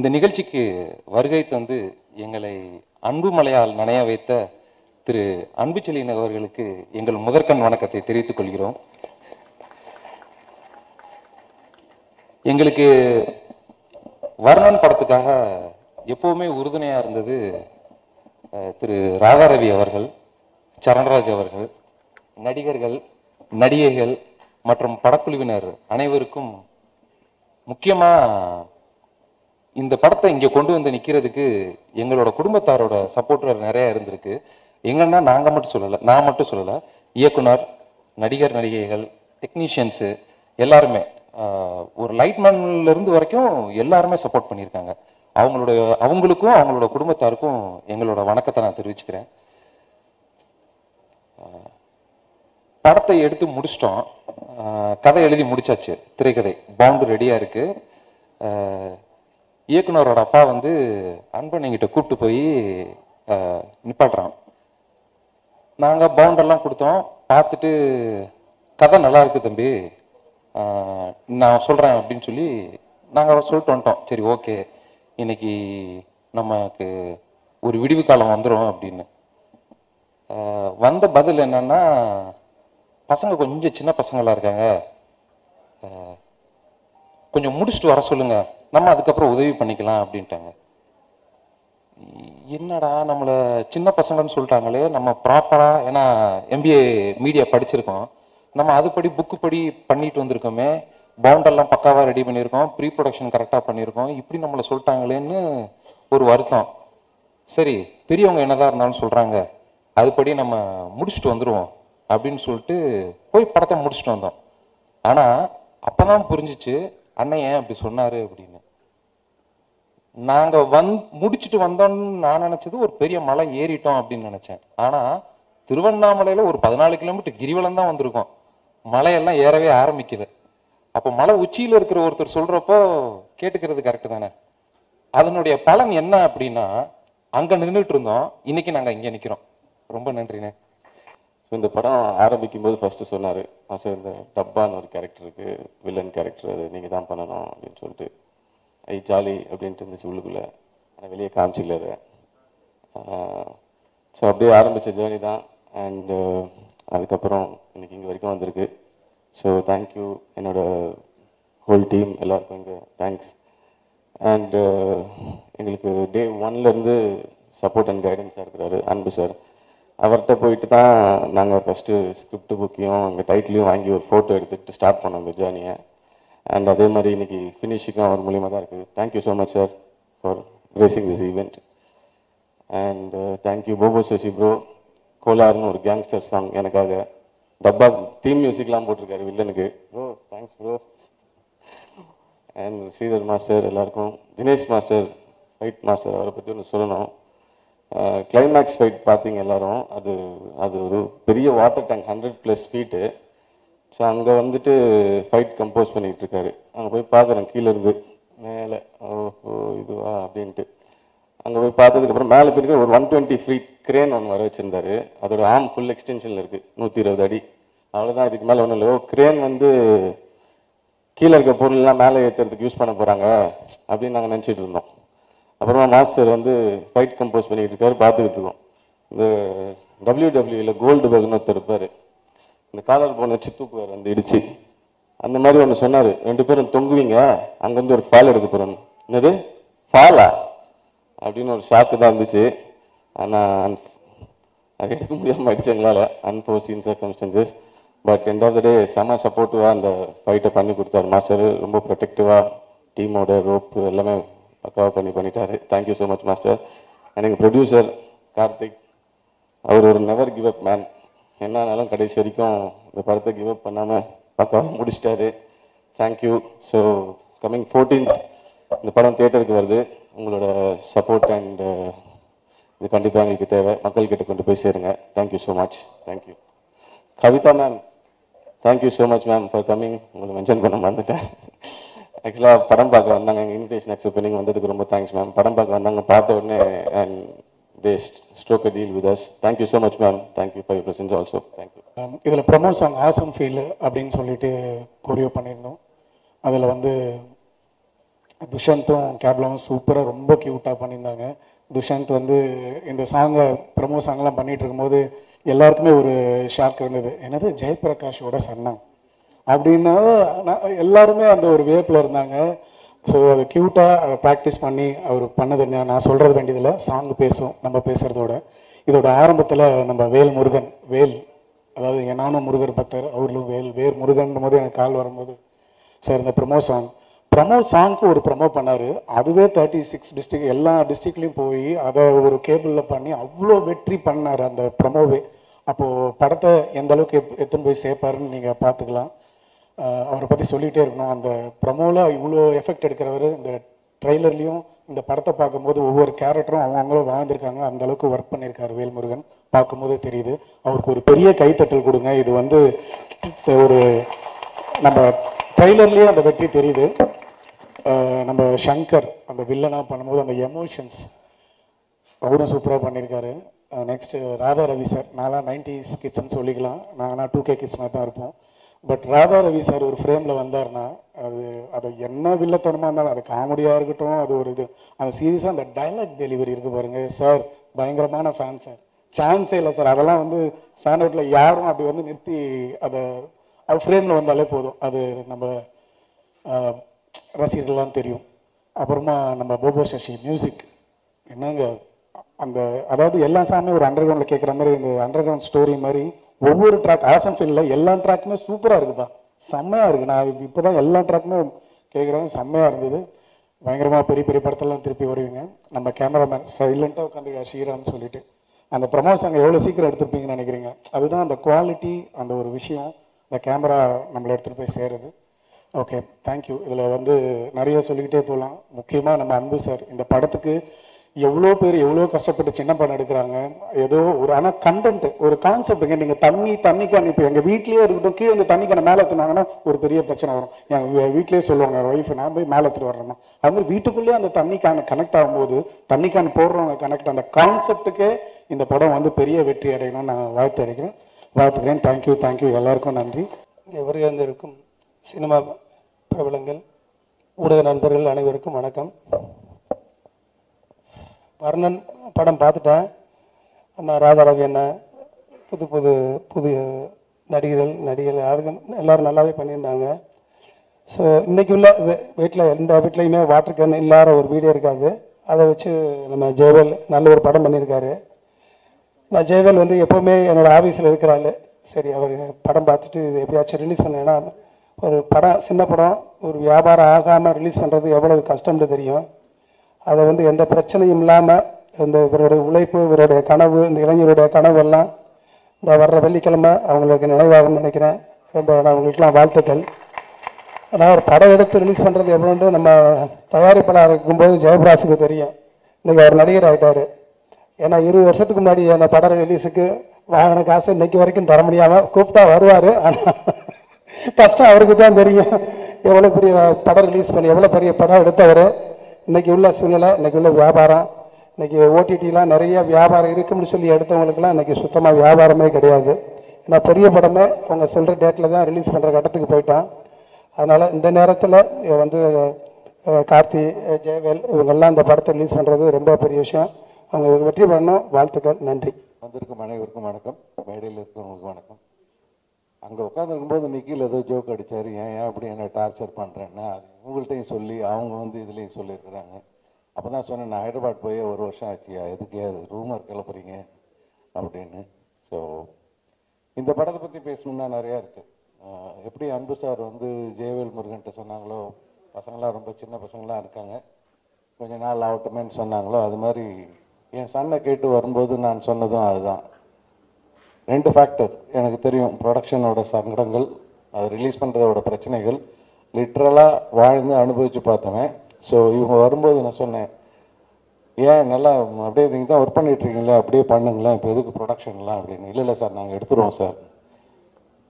இந்த நிகழ்ச்சிக்கு வருகை தந்து எங்களை அன்பு மலையால் நனைய வைத்த திரு அன்புச்செழியன் அவர்களுக்கு எங்கள் முதற்கண் வணக்கத்தை தெரிவித்துக் கொள்கிறோம். எங்களுக்கு வர்ணன் படத்துக்காக எப்பவுமே உறுதுணையா இருந்தது திரு ராதாரவி அவர்கள், சரண்ராஜ் அவர்கள், நடிகர்கள், நடிகைகள் மற்றும் படக்குழுவினர் அனைவருக்கும் முக்கியமா இந்த படத்தை இங்க கொண்டு வந்து நிக்கிறதுக்கு எங்களோட குடும்பத்தாரோட சப்போர்ட் நிறைய இருந்திருக்கு. எங்கன்னா நான் மட்டும் சொல்லல, இயக்குனர், நடிகர், நடிகைகள், டெக்னீஷியன்ஸு எல்லாருமே, ஒரு லைட்மேன்ல இருந்து வரைக்கும் எல்லாருமே சப்போர்ட் பண்ணியிருக்காங்க. அவங்களுக்கும் அவங்களோட குடும்பத்தாருக்கும் எங்களோட வணக்கத்தை நான் தெரிவிச்சுக்கிறேன். படத்தை எடுத்து முடிச்சிட்டோம், கதை எழுதி முடிச்சாச்சு, திரைக்கதை பவுண்டு ரெடியா இருக்கு. இயக்குனரோட அப்பா வந்து அன்பன் என்கிட்ட கூப்பிட்டு போய் நிப்பாட்டுறான். நாங்கள் பவுண்டெல்லாம் கொடுத்தோம், பார்த்துட்டு கதை நல்லா இருக்கு தம்பி, நான் சொல்கிறேன் அப்படின்னு சொல்லி நாங்கள் சொல்லிட்டு வந்துட்டோம். சரி ஓகே, இன்னைக்கு நமக்கு ஒரு விடிவு காலம் வந்துடும் அப்படின்னு. வந்த பதில் என்னன்னா, பசங்க கொஞ்சம் சின்ன பசங்களா இருக்காங்க, கொஞ்சம் முடிச்சுட்டு வர சொல்லுங்க, நம்ம அதுக்கப்புறம் உதவி பண்ணிக்கலாம் அப்படின்ட்டாங்க. என்னடா நம்மளை சின்ன பசங்கன்னு சொல்லிட்டாங்களே, நம்ம ப்ராப்பரா, ஏன்னா MBA மீடியா படிச்சிருக்கோம், நம்ம அதுபடி புக்கு படி பண்ணிட்டு வந்திருக்கோமே, பவுண்டெல்லாம் பக்காவா ரெடி பண்ணியிருக்கோம், ப்ரீ ப்ரொடக்ஷன் கரெக்டாக பண்ணியிருக்கோம், இப்படி நம்மளை சொல்லிட்டாங்களேன்னு ஒரு வருத்தம். சரி, பெரியவங்க என்னதான் இருந்தாலும் சொல்றாங்க, அதுபடி நம்ம முடிச்சுட்டு வந்துடுவோம் அப்படின்னு சொல்லிட்டு போய் படத்தை முடிச்சுட்டு வந்தோம். ஆனா அப்பதான் புரிஞ்சிச்சு அண்ணன் ஏன் அப்படி சொன்னாரு அப்படின்னு. நாங்க முடிச்சுட்டு வந்தோம்னு நான் நினைச்சது ஒரு பெரிய மலை ஏறிட்டோம் அப்படின்னு நினைச்சேன். ஆனா திருவண்ணாமலையில ஒரு 14 கிலோமீட்டர் கிரிவலம் தான் வந்திருக்கோம், மலையெல்லாம் ஏறவே ஆரம்பிக்கல. அப்போ மலை உச்சியில இருக்கிற ஒருத்தர் சொல்றப்போ கேட்டுக்கிறது கரெக்டு தானே. அதனுடைய பலன் என்ன அப்படின்னா, அங்க நின்றுட்டு இருந்தோம், இன்னைக்கு நாங்க இங்க நிக்கிறோம். ரொம்ப நன்றிண்ணே. ஸோ இந்த படம் ஆரம்பிக்கும் போது ஃபர்ஸ்ட் சொன்னார், சார் இந்த டப்பான்னு ஒரு கேரக்டர் இருக்குது, வில்லன் கேரக்டர், அது நீங்கள் தான் பண்ணணும் அப்படின்னு சொல்லிட்டு. ஜாலி அப்படின்ட்டு இருந்துச்சு உள்ளுக்குள்ளே, ஆனால் வெளியே காமிச்சிக்கல அதை. ஸோ அப்படியே ஆரம்பித்த ஜேர்னி தான். அண்ட் அதுக்கப்புறம் இன்னைக்கு இங்கே வரைக்கும் வந்திருக்கு. ஸோ தேங்க்யூ என்னோட ஹோல் டீம் எல்லாருக்கும் இங்கே தேங்க்ஸ். அண்ட் எங்களுக்கு டே 1லேருந்து சப்போர்ட் அண்ட் கைடன்ஸாக இருக்கிறாரு அன்பு சார். அவர்கிட்ட போயிட்டு தான் நாங்கள் ஃபஸ்ட்டு ஸ்கிரிப்ட் புக்கையும் எங்கள் டைட்டிலையும் வாங்கி ஒரு ஃபோட்டோ எடுத்துகிட்டு ஸ்டார்ட் பண்ணோம் இந்த ஜேர்னியை. அண்ட் அதே மாதிரி இன்னைக்கு ஃபினிஷிங்கும் அவர் மூலியமாக தான் இருக்குது. Thank you so much sir for gracing this event. And thank you Bobo Sashi bro, கோலார்னு ஒரு கேங்ஸ்டர் சாங் எனக்காக டப்பா தீம் மியூசிக்லாம் போட்டிருக்காரு வில்லனுக்கு. Bro thanks bro. And Sridhar master, எல்லாருக்கும். தினேஷ் மாஸ்டர், ஃபைட் மாஸ்டர், அவரை பற்றி ஒன்று சொல்லணும். கிளைமேக்ஸ் ஃபைட் பார்த்தீங்க எல்லாரும், அது ஒரு பெரிய வாட்டர் டேங்க் 100+ ஃபீட்டு. ஸோ அங்கே வந்துட்டு ஃபைட் கம்போஸ் பண்ணிகிட்டு இருக்காரு. அங்கே போய் பார்க்குறேன் கீழே இருந்து மேலே, ஓஹோ இதுவா அப்படின்ட்டு. அங்கே போய் பார்த்ததுக்கப்புறம் மேலே போய் ஒரு 120 ஃபீட் கிரேன் ஒன்று வர வச்சுருந்தாரு. அதோட ஆர்ம் ஃபுல் எக்ஸ்டென்ஷனில் இருக்குது, 120 அடி. அவ்வளோதான், இதுக்கு மேலே ஒன்றும் இல்லை. கிரேன் வந்து கீழே இருக்க பொருள்லாம் மேலே ஏற்றுறதுக்கு யூஸ் பண்ண போகிறாங்க அப்படின்னு நாங்கள் நினச்சிட்டு இருந்தோம். அப்புறமா மாஸ்டர் வந்து ஃபைட் கம்போஸ் பண்ணிக்கிட்டு இருக்காரு, பார்த்துக்கிட்டு இருக்கோம். இந்த WWEல கோல்டு பர்க்னு ஒருத்தர் இருப்பார், இந்த காலர் போன வச்சு தூக்குவார் வந்து இடிச்சு. அந்த மாதிரி ஒன்று சொன்னார், 2 பேரும் தொங்குவீங்க, அங்கேருந்து ஒரு ஃபால் எடுக்க போகிறோன்னு. என்னது ஃபாலா அப்படின்னு ஒரு ஷாக்கு தான் இருந்துச்சு. ஆனால் அது எடுக்க முடியாமல் ஆயிடுச்சு எங்களால், unforeseen circumstances. But end of the day செம சப்போர்ட்டிவாக அந்த ஃபைட்டை பண்ணி கொடுத்தாரு மாஸ்டர். ரொம்ப ப்ரொடெக்டிவாக டீமோட ரோப்பு எல்லாமே பக்காவாக பண்ணிட்டாரு. Thank you so much master. And எங்கள் ப்ரொடியூசர் கார்த்திக், அவர் ஒரு நெவர் கிவ் அப் மேன். என்னானாலும் கடைசி வரைக்கும் இந்த படத்தை கிவ் அப் பண்ணாமல் பக்காவாக முடிச்சிட்டாரு. தேங்க்யூ. ஸோ கம்மிங் 14th இந்த படம் தியேட்டருக்கு வருது. உங்களோட சப்போர்ட் அண்ட் இது கண்டிப்பாக எங்களுக்கு தேவை. மக்கள்கிட்ட கொண்டு போய் சேருங்க. Thank you so much. Thank you. Kavitha ma'am, thank you so much ma'am for coming. உங்களை மென்ஷன் பண்ண மறந்துட்டேன். ஆக்சுவலாக படம் பார்க்க வந்தாங்க, எங்கள் இன்விடேஷன் அக்செப்ட் பண்ணி வந்ததுக்கு ரொம்ப தேங்க்ஸ் மேம். படம் பார்க்க வந்தாங்க, பார்த்த உடனே and they struck a deal with us. Thank you so much ma'am. Thank you for your presence also. Thank you. இதில் ப்ரமோ சாங் ஆசம் ஃபீல் அப்படின்னு சொல்லிட்டு கொரியோ பண்ணியிருந்தோம். அதில் வந்து துஷந்தும் கேப்லாவும் சூப்பராக ரொம்ப க்யூட்டாக பண்ணியிருந்தாங்க. துஷந்த் வந்து இந்த சாங்கை ப்ரமோ சாங்லாம் பண்ணிகிட்டு இருக்கும்போது எல்லாருக்குமே ஒரு ஷாக் இருந்தது, என்னது ஜெயபிரகாஷோட சன்னா அப்படின்னா எல்லாருமே அந்த ஒரு வேப்பில் இருந்தாங்க. ஸோ அது க்யூட்டாக அதை ப்ராக்டிஸ் பண்ணி அவர் பண்ணது என்ன, நான் சொல்கிறது வேண்டியதில்லை, சாங் பேசும் நம்ம பேசுகிறதோட. இதோட ஆரம்பத்தில் நம்ம வேல் முருகன், வேல் அதாவது நானும் முருகர் பக்தர், அவர்களும் வேல் முருகன் போது எனக்கு கால் வரும்போது சார் இந்த ப்ரமோ சாங்க்கு ஒரு ப்ரமோ பண்ணார். அதுவே 36 டிஸ்ட்ரிக்ட் எல்லா டிஸ்ட்ரிக்ட்லேயும் போய் அதை ஒரு கேபிளில் பண்ணி அவ்வளோ வெற்றி பண்ணார் அந்த ப்ரமோவே. அப்போது படத்தை எந்த அளவுக்கு எத்தனை போய் சேர்ப்பாருன்னு நீங்கள் பார்த்துக்கலாம். அவரை பற்றி சொல்லிகிட்டே இருக்கணும். அந்த ப்ரமோவில் இவ்வளோ எஃபெக்ட் எடுக்கிறவர் இந்த ட்ரெய்லர்லேயும் இந்த படத்தை பார்க்கும்போது ஒவ்வொரு கேரக்டரும் அவங்களும் வாழ்ந்திருக்காங்க. அந்த அளவுக்கு ஒர்க் பண்ணியிருக்காரு வேல்முருகன், பார்க்கும்போதே தெரியுது. அவருக்கு ஒரு பெரிய கைத்தட்டல் கொடுங்க. இது வந்து ஒரு நம்ம ட்ரெய்லர்லேயே அந்த வெற்றி தெரியுது. நம்ம சங்கர் அந்த வில்லனாக பண்ணும்போது அந்த எமோஷன்ஸ் அவரும் சூப்பராக பண்ணியிருக்காரு. நெக்ஸ்ட்டு ராதா ரவி சார், நான்லாம் 90s கிட்ஸ்ன்னு சொல்லிக்கலாம், நாங்கள்லாம் 2K கிட்ஸ் மாதிரி தான் இருப்போம். பட் ராதா ரவி சார் ஒரு ஃப்ரேமில் வந்தார்னா அது என்ன வில்லத்தனமாக இருந்தாலும், அது காமெடியாக இருக்கட்டும், அது ஒரு இது அந்த சீரியஸாக அந்த டைலாக் டெலிவரி இருக்குது பாருங்கள் சார், பயங்கரமான ஃபேன் சார், சான்ஸே இல்லை சார். அதெல்லாம் வந்து ஸ்டாண்டர்டில் யாரும் அப்படி வந்து நிறுத்தி அதை அது ஃப்ரேமில் வந்தாலே போதும், அது நம்ம ரசிகர்கள்லாம் தெரியும். அப்புறமா நம்ம போபோ சசி மியூசிக் என்னங்க, அந்த அதாவது எல்லா சாமே ஒரு அண்டர் கிரவுண்டில் கேட்குற மாதிரி, இந்த அண்டர் கிரவுண்ட் ஸ்டோரி மாதிரி ஒவ்வொரு ட்ராக் ஆசம் ஃபீல்டில் எல்லா ட்ராக்குமே சூப்பராக இருக்குப்பா, செம்மையாக இருக்குது. நான் இப்போ தான் எல்லா ட்ராக்குமே கேட்குறேன், செம்மையாக இருந்தது. பயங்கரமாக பெரிய பெரிய படத்தெல்லாம் திருப்பி வருவீங்க. நம்ம கேமராமேன் சைலண்ட்டாக உட்காந்துருக்காரு ஸ்ரீராம்னு சொல்லிட்டு, அந்த ப்ரமோஸ் அங்கே எவ்வளோ சீக்கிரம் எடுத்துருப்பீங்கன்னு நினைக்கிறீங்க. அதுதான் அந்த குவாலிட்டி, அந்த ஒரு விஷயம், இந்த கேமரா நம்மளை எடுத்துகிட்டு போய் சேருது. Okay, thank you. இதில் வந்து நிறைய சொல்லிக்கிட்டே போகலாம். முக்கியமாக நம்ம அன்பு சார், இந்த படத்துக்கு எவ்வளோ பேர் எவ்வளோ கஷ்டப்பட்டு சின்ன படம் எடுக்கிறாங்க. ஏதோ ஒரு ஆனால் கண்டென்ட் ஒரு கான்செப்ட்டுங்க. நீங்கள் தண்ணிக்கான இப்போ எங்கள் வீட்லேயே இருக்கட்டும், கீழே இந்த தண்ணிக்கான மேலே எடுத்துனாங்கன்னா ஒரு பெரிய பிரச்சனை வரும். எங்கள் வீட்லேயே சொல்லுவாங்க ஒய்ஃப், நான் போய் மேலே எடுத்துட்டு வரேன்னா, அது மாதிரி வீட்டுக்குள்ளேயே அந்த தண்ணிக்கான கனெக்ட் ஆகும்போது தண்ணிக்கான போடுறவங்க கனெக்ட், அந்த கான்செப்ட்டுக்கே இந்த படம் வந்து பெரிய வெற்றி அடையணும்னு நான் வாழ்த்துக்கிறேன். தேங்க்யூ எல்லாருக்கும் நன்றி. இங்கே வருகின்றிருக்கும் சினிமா பிரபலங்கள், ஊடக நண்பர்கள் அனைவருக்கும் வணக்கம். வர்ணன் படம் பார்த்துட்டேன். அண்ணா ராதாரவி அண்ணா, புது நடிகர்கள் எல்லோரும் நல்லாவே பண்ணியிருந்தாங்க. ஸோ இன்றைக்கி உள்ள இது வீட்டில் எந்த வீட்லேயுமே வாட்டர் கேன் இல்லாத ஒரு வீடியோ இருக்காது. அதை வச்சு நம்ம ஜெயவேல் நல்ல ஒரு படம் பண்ணியிருக்காரு. நான் ஜெயவேல் வந்து எப்போவுமே என்னோடய ஆஃபீஸில் இருக்கிறாள். சரி, அவர் படம் பார்த்துட்டு இது எப்படியாச்சும் ரிலீஸ் பண்ணேன்னா, ஒரு படம் சின்ன படம் ஒரு வியாபாரம் ஆகாமல் ரிலீஸ் பண்ணுறது எவ்வளவு கஷ்டம்னு தெரியும். அதை வந்து எந்த பிரச்சனையும் இல்லாமல் இந்த இவருடைய உழைப்பு, இவருடைய கனவு, இந்த இளைஞருடைய கனவு எல்லாம் இந்த வர்ற வெள்ளிக்கிழமை அவங்களுக்கு நினைவாகும்னு நினைக்கிறேன். ரொம்ப அவங்களுக்கெல்லாம் வாழ்த்துக்கள். ஆனால் ஒரு படம் எடுத்து ரிலீஸ் பண்ணுறது எவ்வளோன்னு நம்ம தயாரிப்பாளர் இருக்கும்போது ஜெயபிராஸுக்கு தெரியும். இன்றைக்கி அவர் நடிகர் ஆகிட்டார். ஏன்னா 20 வருஷத்துக்கு முன்னாடி அந்த படம் ரிலீஸுக்கு வாங்கின காசு இன்றைக்கி வரைக்கும் தர முடியாமல் கூப்பிட்டா வருவார். ஆனால் கஷ்டம் அவருக்கு தான் தெரியும். எவ்வளோ பெரிய படம் ரிலீஸ் பண்ணி எவ்வளோ பெரிய படம் எடுத்தவர். இன்றைக்கி உள்ள சூழ்நிலை, இன்றைக்கி உள்ள வியாபாரம், இன்றைக்கி ஓடிடிலாம் நிறைய வியாபாரம் இருக்குன்னு சொல்லி எடுத்தவங்களுக்குலாம் இன்றைக்கி சுத்தமாக வியாபாரமே கிடையாது. ஏன்னா பெரிய படமே அவங்க சொல்கிற டேட்டில் தான் ரிலீஸ் பண்ணுற கட்டத்துக்கு போயிட்டான். அதனால் இந்த நேரத்தில் வந்து கார்த்தி, ஜெயவேல் இவங்கெல்லாம் இந்த படத்தை ரிலீஸ் பண்ணுறது ரொம்ப பெரிய விஷயம். அவங்க வெற்றி பண்ணணும். வாழ்த்துக்கள். நன்றி. வந்திருக்கும் அனைவருக்கும் வணக்கம். மேடையில் இருக்கிறவங்களுக்கு வணக்கம். அங்கே உட்காந்துருக்கும்போது நிக்கில் ஏதோ ஜோக் அடித்தார், ஏன் அப்படி என்ன டார்ச்சர் பண்ணுறேன்னா, அது இவங்கள்ட்டையும் சொல்லி அவங்க வந்து இதுலேயும் சொல்லியிருக்கிறாங்க. அப்போ தான் சொன்னேன், நான் ஹைதராபாத் போய் 1 வருஷம் ஆச்சியா, எதுக்கே அது ரூமர் கிளப்புறீங்க அப்படின்னு. ஸோ இந்த படத்தை பற்றி பேசணுன்னா நிறையா இருக்குது. எப்படி அன்பு சார் வந்து ஜெயவேல் முருகன்ட்ட சொன்னாங்களோ, பசங்களாம் ரொம்ப சின்ன பசங்களாம் இருக்காங்க, கொஞ்ச நாள் ஆகட்டுமேன்னு சொன்னாங்களோ, அது மாதிரி என் சன்னை கேட்டு வரும்போது நான் சொன்னதும் அதுதான். 2 ஃபேக்டர் எனக்கு தெரியும். ப்ரொடக்ஷனோட சங்கடங்கள், அதை ரிலீஸ் பண்ணுறதோட பிரச்சனைகள், லிட்ரலாக வாழ்ந்து அனுபவித்து பார்த்தவன். ஸோ இவங்க வரும்போது நான் சொன்னேன், ஏன் நல்லா அப்படியே நீங்கள் தான் ஒர்க் பண்ணிகிட்ருக்கீங்களே, அப்படியே பண்ணுங்களேன், இப்போ எதுக்கு ப்ரொடக்ஷன்லாம் அப்படின்னு. இல்லை சார், நாங்கள்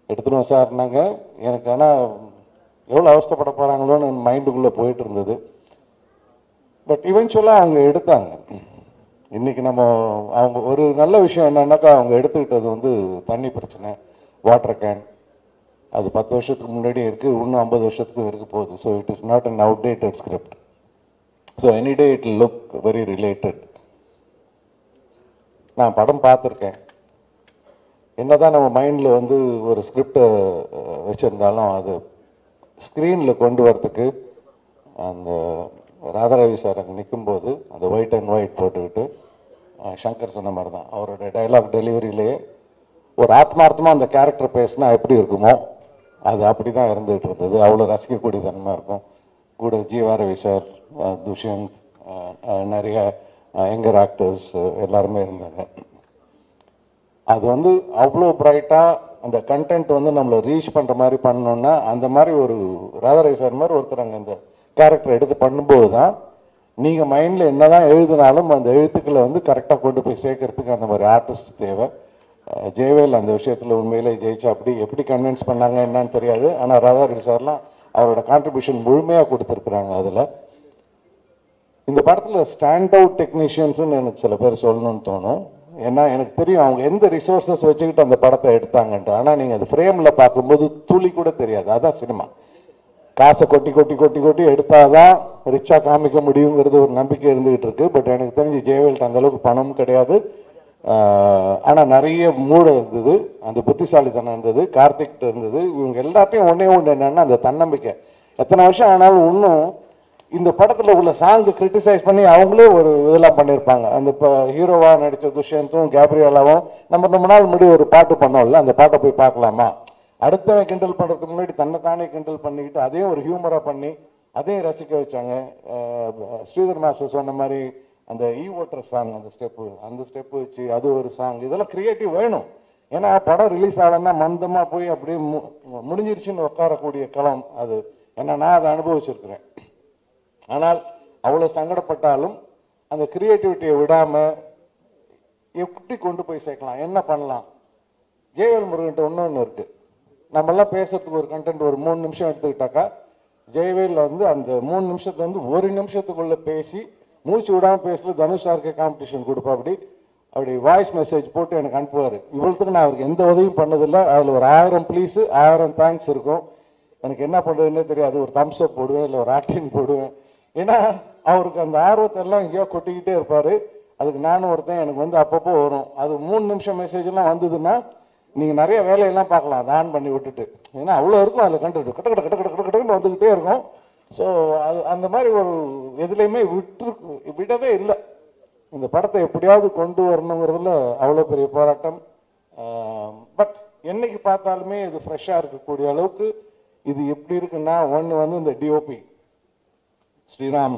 எடுத்துருவோம் சார்னாங்க. எனக்கு ஆனால் எவ்வளோ அவஸ்தைப்பட போகிறாங்களோன்னு மைண்டுக்குள்ளே போயிட்டு இருந்தது. பட் இவென்ச்சுவலாக அவங்க எடுத்தாங்க. இன்றைக்கி நம்ம அவங்க ஒரு நல்ல விஷயம் என்னன்னாக்கா, அவங்க எடுத்துக்கிட்டது வந்து தண்ணி பிரச்சனை, வாட்டர் கேன், அது 10 வருஷத்துக்கு முன்னாடியே இருக்குது, இன்னும் 50 வருஷத்துக்கும் இருக்க போகுது. So it is not an outdated script. So any day it look very related. நான் படம் பார்த்துருக்கேன். என்னதான் நம்ம மைண்டில் வந்து ஒரு ஸ்கிரிப்டை வச்சுருந்தாலும் அது ஸ்க்ரீனில் கொண்டு வரத்துக்கு அந்த ராதாரவி சார் அங்கே நிற்கும்போது அந்த ஒயிட் அண்ட் ஒயிட் போட்டுக்கிட்டு சங்கர் சொன்ன மாதிரி தான் அவரோட டைலாக் டெலிவரியிலேயே ஒரு ஆத்மார்த்தமாக அந்த கேரக்டர் பேசினா எப்படி இருக்குமோ அது அப்படி தான் இருந்துகிட்டு இருந்தது. அவ்வளோ ரசிக்கக்கூடிய தன்மை இருக்கும். கூட ஜீவாரவி சார், துஷ்யந்த், நிறைய யங்கர் ஆக்டர்ஸ் எல்லாருமே இருந்தாங்க. அது வந்து அவ்வளோ பிரைட்டாக அந்த கண்டென்ட் வந்து நம்மளை ரீச் பண்ணுற மாதிரி பண்ணோன்னா அந்த மாதிரி ஒரு ராதாரவி சார் மாதிரி ஒருத்தர் அங்கே அந்த கேரக்டர் எடுத்து பண்ணும்போது தான் நீங்கள் மைண்டில் என்ன தான் எழுதினாலும் அந்த எழுத்துக்களை வந்து கரெக்டாக கொண்டு போய் சேர்க்கறதுக்கு அந்த மாதிரி ஆர்டிஸ்ட் தேவை. ஜெயவேல் அந்த விஷயத்தில் உண்மையிலே ஜெயிச்சா அப்படி எப்படி கன்வின்ஸ் பண்ணாங்க என்னன்னு தெரியாது. ஆனால் ராதாரவி சார்லாம் அவரோட கான்ட்ரிபியூஷன் முழுமையாக கொடுத்துருக்குறாங்க. அதில் இந்த படத்தில் ஸ்டாண்ட் அவுட் டெக்னீஷியன்ஸ்னு எனக்கு சில பேர் சொல்லணும்னு தோணும். ஏன்னா எனக்கு தெரியும் அவங்க எந்த ரிசோர்ஸஸ் வச்சுக்கிட்டு அந்த படத்தை எடுத்தாங்கன்ட்டு. ஆனால் நீங்கள் அது ஃப்ரேமில் பார்க்கும்போது துளி கூட தெரியாது. அதான் சினிமா. காசை கொட்டி கொட்டி கொட்டி கொட்டி எடுத்தாதான் ரிச்சாக காமிக்க முடியுங்கிறது ஒரு நம்பிக்கை இருந்துகிட்டு இருக்கு. பட் எனக்கு தெரிஞ்சு ஜெயவேல்ட்டு அந்தளவுக்கு பணமும் கிடையாது. ஆனால் நிறைய மூளை இருந்தது, அந்த புத்திசாலித்தனம் இருந்தது, கார்த்திக் இருந்தது. இவங்க எல்லாத்தையும் ஒன்றே ஒன்று என்னன்னா அந்த தன்னம்பிக்கை. எத்தனை வருஷம் ஆனாலும் இன்னும் இந்த படத்தில் உள்ள சாங்கு கிரிட்டிசைஸ் பண்ணி அவங்களே ஒரு இதெல்லாம் பண்ணியிருப்பாங்க. அந்த இப்போ ஹீரோவாக நடித்த துஷ்யந்தும் கேப்ரியாலாவும் ரொம்ப நாள் முன்னாடி ஒரு பாட்டு பண்ணோம்ல, அந்த பாட்டை போய் பார்க்கலாமா, அடுத்தவன் கிண்டல் பண்ணுறதுக்கு முன்னாடி தன்னைத்தானே கிண்டல் பண்ணிக்கிட்டு அதையும் ஒரு ஹியூமராக பண்ணி அதையும் ரசிக்க வச்சாங்க. ஸ்ரீதர் மாஸ்டர் சொன்ன மாதிரி அந்த ஓட்டர் சாங் அந்த ஸ்டெப்பு வச்சு அது ஒரு சாங், இதெல்லாம் கிரியேட்டிவ் வேணும். ஏன்னா படம் ரிலீஸ் ஆகலன்னா மந்தமாக போய் அப்படியே முடிஞ்சிருச்சுன்னு உட்காரக்கூடிய களம் அது. ஏன்னா நான் அதை அனுபவிச்சிருக்கிறேன். ஆனால் அவ்வளோ சங்கடப்பட்டாலும் அந்த கிரியேட்டிவிட்டியை விடாமல் எப்படி கொண்டு போய் சேர்க்கலாம், என்ன பண்ணலாம். ஜெயவேல் முருகன்ட்ட ஒன்று இருக்குது. நம்மெல்லாம் பேசுறதுக்கு ஒரு கண்டென்ட் ஒரு 3 நிமிஷம் எடுத்துக்கிட்டாக்கா, ஜெயவேல் வந்து அந்த 3 நிமிஷத்தை வந்து 1 நிமிஷத்துக்குள்ளே பேசி மூச்சு விடாமல் பேசல தனுஷ் சாருக்கு காம்படிஷன் கொடுப்பா. அப்படி வாய்ஸ் மெசேஜ் போட்டு எனக்கு அனுப்புவார். இவ்வளோத்துக்கு நான் அவருக்கு எந்த உதவியும் பண்ணதில்லை. அதில் ஒரு 1000 ப்ளீஸு 1000 தேங்க்ஸ் இருக்கும். எனக்கு என்ன பண்ணுறதுன்னே தெரியாது. ஒரு தம்ஸ் அப் போடுவேன், இல்லை ஒரு ஆக்டிங் போடுவேன். ஏன்னா அவருக்கு அந்த ஆர்வத்தெல்லாம் எங்கேயோ கொட்டிக்கிட்டே இருப்பார். அதுக்கு நானும் ஒருத்தன் எனக்கு வந்து அப்பப்போ வரும். அது 3 நிமிஷம் மெசேஜெல்லாம் வந்ததுன்னா நீங்கள் நிறைய வேலையெல்லாம் பார்க்கலாம் அதை ஆன் பண்ணி விட்டுட்டு. ஏன்னா அவ்வளோ இருக்கும் அதில் கண்டு கட்ட வந்துக்கிட்டே இருக்கும். ஸோ அது அந்த மாதிரி ஒரு எதுலேயுமே விடவே இல்லை. இந்த படத்தை எப்படியாவது கொண்டு வரணுங்கிறதுல அவ்வளோ பெரிய போராட்டம். பட் என்னைக்கு பார்த்தாலுமே இது ஃப்ரெஷ்ஷாக இருக்கக்கூடிய அளவுக்கு இது எப்படி இருக்குன்னா, ஒன்று வந்து இந்த DOP Sriram,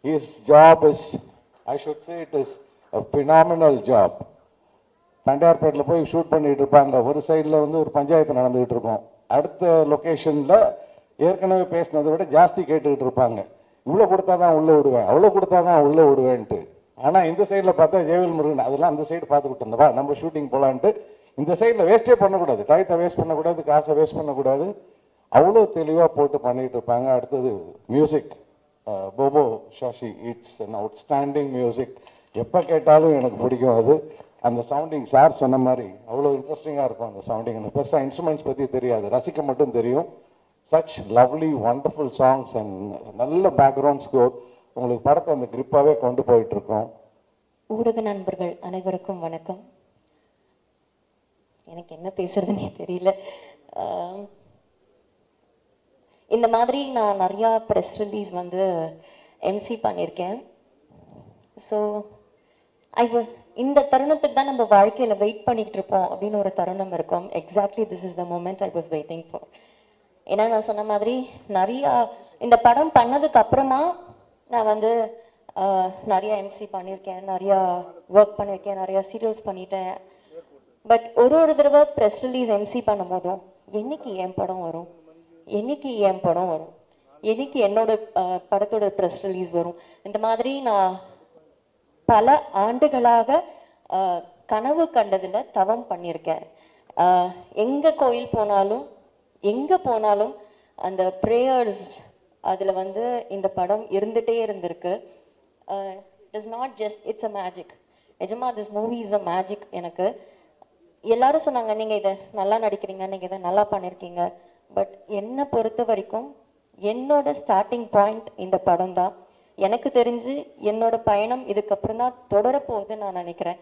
his job is, I should say it is a phenomenal job. தண்டையார்பேட்டில் போய் ஷூட் பண்ணிட்டு இருப்பாங்க. ஒரு சைடில் வந்து ஒரு பஞ்சாயத்து நடந்துகிட்டு இருக்கும், அடுத்த லொக்கேஷனில் ஏற்கனவே பேசினதை விட ஜாஸ்தி கேட்டுக்கிட்டு இருப்பாங்க. இவ்வளோ கொடுத்தா தான் உள்ளே விடுவேன், அவ்வளோ கொடுத்தா தான் உள்ளே விடுவேன்ட்டு. ஆனால் இந்த சைடில் பார்த்தா ஜெயவேல் முருகன் அதெல்லாம் அந்த சைடு பார்த்துக்கிட்டு இருந்தவா நம்ம ஷூட்டிங் போகலான்ட்டு. இந்த சைடில் வேஸ்ட்டே பண்ணக்கூடாது, டயத்தை வேஸ்ட் பண்ணக்கூடாது, காசை வேஸ்ட் பண்ணக்கூடாது. அவ்வளோ தெளிவாக போட்டு பண்ணிகிட்டு இருப்பாங்க. அடுத்தது music, Bobo Shashi, it's an outstanding music. எப்போ கேட்டாலும் எனக்கு பிடிக்கும் அது. அந்த சவுண்டிங் சார் சொன்ன மாதிரி அவ்வளோ இன்ட்ரெஸ்டிங்காக இருக்கும் அந்த சவுண்டிங். அந்த பெருசாக இன்ஸ்ட்ருமெண்ட்ஸ் பற்றி தெரியாது, ரசிக்க மட்டும் தெரியும். Such lovely wonderful songs and நல்ல பேக்ரவுண்ட் ஸ்கோர். உங்களுக்கு படத்தை அந்த கிரிப்பாகவே கொண்டு போயிட்டு இருக்கோம். ஊடக நண்பர்கள் அனைவருக்கும் வணக்கம். எனக்கு என்ன பேசுறதுன்னே தெரியல. இந்த மாதிரி நான் நிறையா ப்ரெஸ் ரிலீஸ் வந்து எம்சி பண்ணியிருக்கேன். ஸோ இந்த தருணத்துக்கு தான் நம்ம வாழ்க்கையில் வெயிட் பண்ணிகிட்டு இருப்போம் அப்படின்னு ஒரு தருணம் இருக்கும். Exactly this is the moment I was waiting for. ஏன்னா நான் சொன்ன மாதிரி நிறையா இந்த படம் பண்ணதுக்கு அப்புறமா நான் வந்து நிறையா எம்சி பண்ணியிருக்கேன், நிறையா ஒர்க் பண்ணியிருக்கேன், நிறையா சீரியல்ஸ் பண்ணிட்டேன். பட் ஒரு தடவை ப்ரெஸ் ரிலீஸ் எம்சி பண்ணும் போதும் என்னைக்கு என் படம் வரும், என்னைக்கு என் படம் வரும், என்னைக்கு என்னோட படத்தோட ப்ரெஸ் ரிலீஸ் வரும், இந்த மாதிரி நான் பல ஆண்டுகளாக கனவு கண்டதில் தவம் பண்ணியிருக்கேன். எங்கே கோயில் போனாலும் எங்கே போனாலும் அந்த ப்ரேயர்ஸ் அதில் வந்து இந்த படம் இருந்துகிட்டே இருந்திருக்கு. It is not just it's a magic. நிஜமா this movie is a magic. எனக்கு எல்லாரும் சொன்னாங்க நீங்கள் இதை நல்லா நடிக்கிறீங்க, நீங்கள் இதை நல்லா பண்ணியிருக்கீங்க. பட் என்னை பொறுத்த வரைக்கும் என்னோட ஸ்டார்டிங் பாயிண்ட் இந்த படம் தான். எனக்கு தெரிஞ்சு என்னோட பயணம் இதுக்கப்புறம் தான் தொடர போகுதுன்னு நான் நினைக்கிறேன்.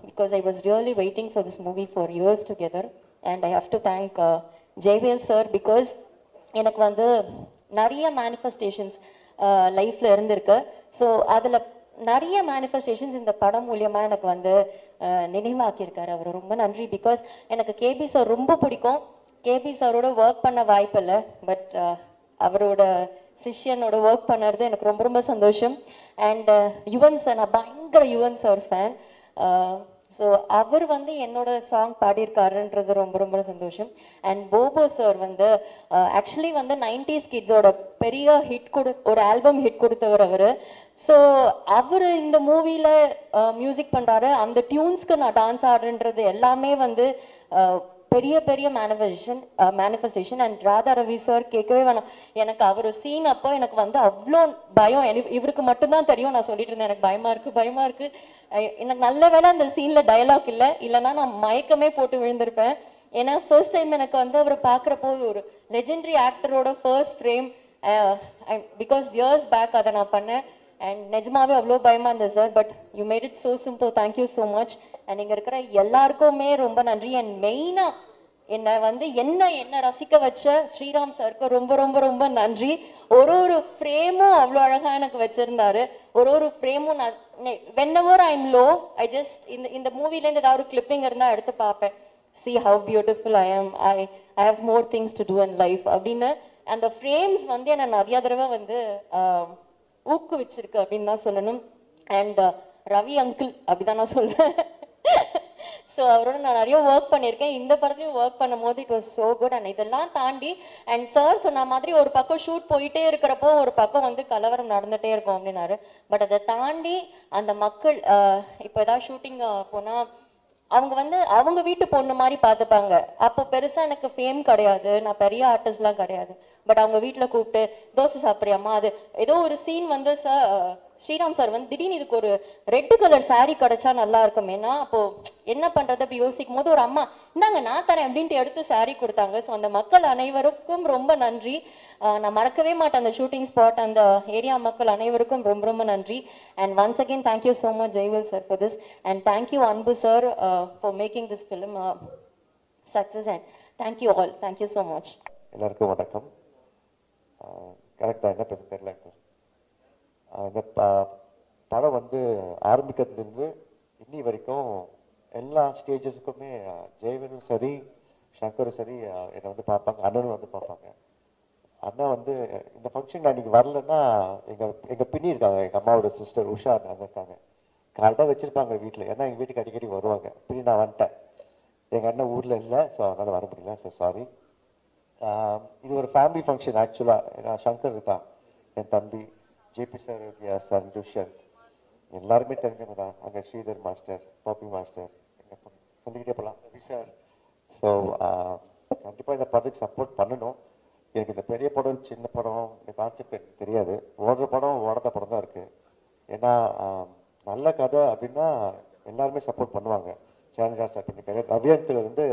Because I was really waiting for this movie for years together, and I have to thank Jayavel sir, because எனக்கு வந்து நிறைய மேனிஃபெஸ்டேஷன்ஸ் லைஃப்ல இருந்திருக்கு. ஸோ அதில் நிறைய மேனிஃபெஸ்டேஷன்ஸ் இந்த படம் மூலியமாக எனக்கு வந்து நினைவாக்கியிருக்காரு. அவர் ரொம்ப நன்றி. பிகாஸ் எனக்கு கேபி சார் ரொம்ப பிடிக்கும். கேபி சாரோட ஒர்க் பண்ண வாய்ப்பு இல்லை, பட் அவரோட சிஷ்யனோட ஒர்க் பண்ணுறது எனக்கு ரொம்ப ரொம்ப சந்தோஷம். அண்ட் யுவன் சார், நான் பயங்கர யுவன் சார் ஃபேன். ஸோ அவர் வந்து என்னோட சாங் பாடியிருக்காருன்றது ரொம்ப ரொம்ப சந்தோஷம். அண்ட் போபோ சார் வந்து ஆக்சுவலி வந்து 90s கிட்ஸோட பெரிய ஹிட் ஒரு ஆல்பம் ஹிட் கொடுத்தவர் அவர். ஸோ அவர் இந்த மூவியில் மியூசிக் பண்ணுறாரு. அந்த டியூன்ஸ்க்கு நான் டான்ஸ் ஆடுறன்றது எல்லாமே வந்து பெரிய பெரிய manifestation. And Radha Ravi sir கேட்கவே வேணாம். எனக்கு அவர் சீன் அப்போ எனக்கு வந்து அவ்வளோ பயம். இவருக்கு மட்டும்தான் தெரியும். நான் சொல்லிட்டு இருந்தேன் எனக்கு பயமா இருக்கு. எனக்கு நல்ல வேளை அந்த சீன்ல டயலாக் இல்லைன்னா நான் மயக்கமே போட்டு விழுந்திருப்பேன். ஏன்னா ஃபர்ஸ்ட் டைம் எனக்கு வந்து அவர் பார்க்குறப்போ ஒரு லெஜெண்டரி ஆக்டரோட first frame, because years back அதை நான் பண்ணேன். அண்ட் நிஜமாவே அவ்வளோ பயமா இருந்தது sir. But you made it so simple. Thank you so much. And இங்கே இருக்கிற எல்லாருக்குமே ரொம்ப நன்றி. அண்ட் மெயினாக என்னை வந்து என்ன ரசிக்க வச்ச ஸ்ரீராம் சாருக்கு ரொம்ப ரொம்ப ரொம்ப நன்றி. ஒரு ஃப்ரேமும் அவ்வளோ அழகாக எனக்கு வச்சிருந்தாரு. ஒரு ஃப்ரேமும் நான் whenever I'm low, I just இந்த மூவிலேருந்து ஏதாவது ஒரு கிளிப்பிங் இருந்தால் எடுத்து பார்ப்பேன். see how beautiful I am, I have more things to do in life அப்படின்னு அந்த ஃப்ரேம்ஸ் வந்து என்னை நிறைய தடவை வந்து ஊக்குவிச்சிருக்கு அப்படின்னு தான் சொல்லணும். அண்ட் ரவி அங்கிள் அப்படிதான் நான் சொல்லுவேன். ஸோ அவரோட நான் நிறைய ஒர்க் பண்ணியிருக்கேன். இந்த படத்துலையும் ஒர்க் பண்ணும் போது it was so good. And இதெல்லாம் தாண்டி அண்ட் சார் சொன்ன மாதிரி ஒரு பக்கம் ஷூட் போயிட்டே இருக்கிறப்போ ஒரு பக்கம் வந்து கலவரம் நடந்துகிட்டே இருக்கும் அப்படின்னாரு. பட் அதை தாண்டி அந்த மக்கள் இப்போ ஏதாவது ஷூட்டிங் போனால் அவங்க வந்து அவங்க வீட்டு பொண்ணு மாதிரி பார்த்துப்பாங்க. அப்போ பெருசாக எனக்கு ஃபேம் கிடையாது, நான் பெரிய ஆர்டிஸ்ட்லாம் கிடையாது. பட் அவங்க வீட்டில் கூப்பிட்டு தோசை சாப்பிட்றியாம்மா, அது ஏதோ ஒரு சீன் வந்து ஸ்ரீராம் சார் வந்து திடீர்னு இதுக்கு ஒரு ரெட் கலர் சாரீ கிடைச்சா நல்லா இருக்குமேனா, அப்போ என்ன பண்றது அப்படி யோசிக்கும் போது ஒரு அம்மா இந்தாங்க நான் தரேன் அப்படின்ட்டு எடுத்து சாரீ கொடுத்தாங்க. ஸோ அந்த மக்கள் அனைவருக்கும் ரொம்ப நன்றி. நான் மறக்கவே மாட்டேன் அந்த ஷூட்டிங் ஸ்பாட், அந்த ஏரியா மக்கள் அனைவருக்கும் ரொம்ப ரொம்ப நன்றி. And once again thank you so much Jeyvel sir for this. And thank you Anbu sir for making this film success. And thank you all. Thank you so much. எல்லாருக்கும் வணக்கம். கரெக்டாக என்ன பேச தெரியல. இந்த படம் வந்து ஆரம்பிக்கிறதுலேருந்து இன்னி வரைக்கும் எல்லா ஸ்டேஜஸுக்குமே ஜெயவேலும் சரி சங்கரும் சரி என்னை வந்து பார்ப்பாங்க, அண்ணனும் வந்து பார்ப்பாங்க. அண்ணா வந்து இந்த ஃபங்க்ஷன் அன்றைக்கி வரலன்னா எங்கள் பின்னி இருக்காங்க, எங்கள் அம்மாவோட சிஸ்டர் உஷா அங்கே இருக்காங்க, கடை வச்சுருப்பாங்க வீட்டில். ஏன்னா எங்கள் வீட்டுக்கு அடிக்கடி வருவாங்க. பின்னி நான் வந்துட்டேன், எங்கள் அண்ணன் ஊரில் இல்லை, ஸோ அதனால் வர முடியல, ஸோ சாரி. இது ஒரு ஃபேமிலி ஃபங்க்ஷன் ஆக்சுவலாக. சங்கர் இருக்கான், என் தம்பி, ஜேபி சார், சார் துஷ்யந்த், எல்லாருமே தெரிஞ்சவங்க தான். அங்கே ஸ்ரீதர் மாஸ்டர், பாப்பி மாஸ்டர், சொல்லிக்கிட்டே போகலாம், ரவி சார். ஸோ கண்டிப்பாக இந்த படத்துக்கு சப்போர்ட் பண்ணணும். எனக்கு இந்த பெரிய படம் சின்ன படம் இந்த கான்செப்ட் எனக்கு தெரியாது. ஓடுற படம் ஓடாத படம் தான் இருக்குது. ஏன்னா நல்ல கதை அப்படின்னா எல்லாருமே சப்போர்ட் பண்ணுவாங்க. சேலஞ்சார் சார் பண்ணியிருக்காரு. ரவியத்தில் வந்து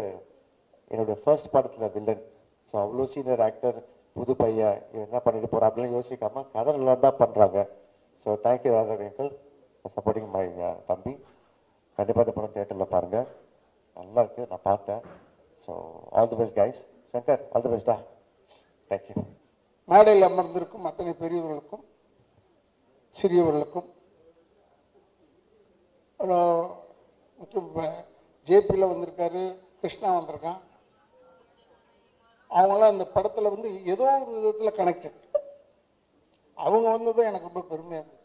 என்னுடைய ஃபர்ஸ்ட் படத்தில் வில்லன். ஸோ அவ்வளோ சீனியர் ஆக்டர், புது பையன் என்ன பண்ணிட்டு போகிறா அப்படிலாம் யோசிக்காம கதை நல்லா தான் பண்ணுறாங்க. So thank you Radha uncle for supporting my தம்பி. கண்டிப்பாக இந்த படம் தியேட்டரில் பாருங்கள், நல்லா இருக்குது, நான் பார்த்தேன். So all the best guys. Shankar all the பெஸ்டா. தேங்க்யூ. மேடையில் அமர்ந்திருக்கும் அத்தனை பெரியவர்களுக்கும் சிறியவர்களுக்கும் முக்கியம் ஜேபியில் வந்திருக்காரு, கிருஷ்ணா வந்திருக்கான். அவங்களாம் அந்த படத்தில் வந்து ஏதோ ஒரு விதத்தில் கனெக்டட். அவங்க வந்ததும் எனக்கு ரொம்ப பெருமையாக இருந்தது.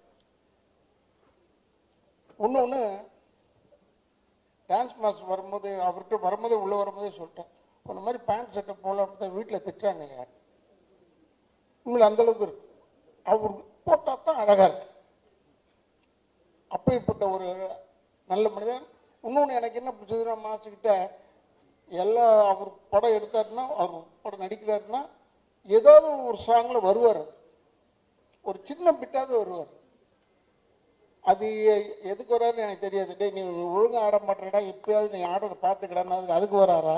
ஒன்று டான்ஸ் மாஸ்டர் வரும்போது அவர்கிட்ட வரும்போதே உள்ளே வரும்போதே சொல்லிட்டேன், இந்த மாதிரி பேண்ட் சட்டை போகலான்னு வீட்டில் திட்டுறாங்க யார். உண்மையில் அந்தளவுக்கு இருக்கு. அவர் போட்டால் தான் அழகாக இருக்கு. அப்பேற்பட்ட ஒரு நல்ல மனிதன். இன்னொன்று எனக்கு என்ன பிடிச்சதுன்னா, மாஸ்டர்கிட்ட எல்லா அவர் படம் எடுத்தாருன்னா, அவர் படம் நடிக்கிறாருன்னா ஏதாவது ஒரு சாங்கில் வருவார், ஒரு சின்ன பிட்டாவது வருவார். அது எதுக்கு வராருன்னு எனக்கு தெரியாது. டே நீ ஒழுங்காக ஆட மாட்டேடா, எப்பயாவது நீ ஆடுறதை பார்த்துக்கடான்னு அதுக்கு வராரா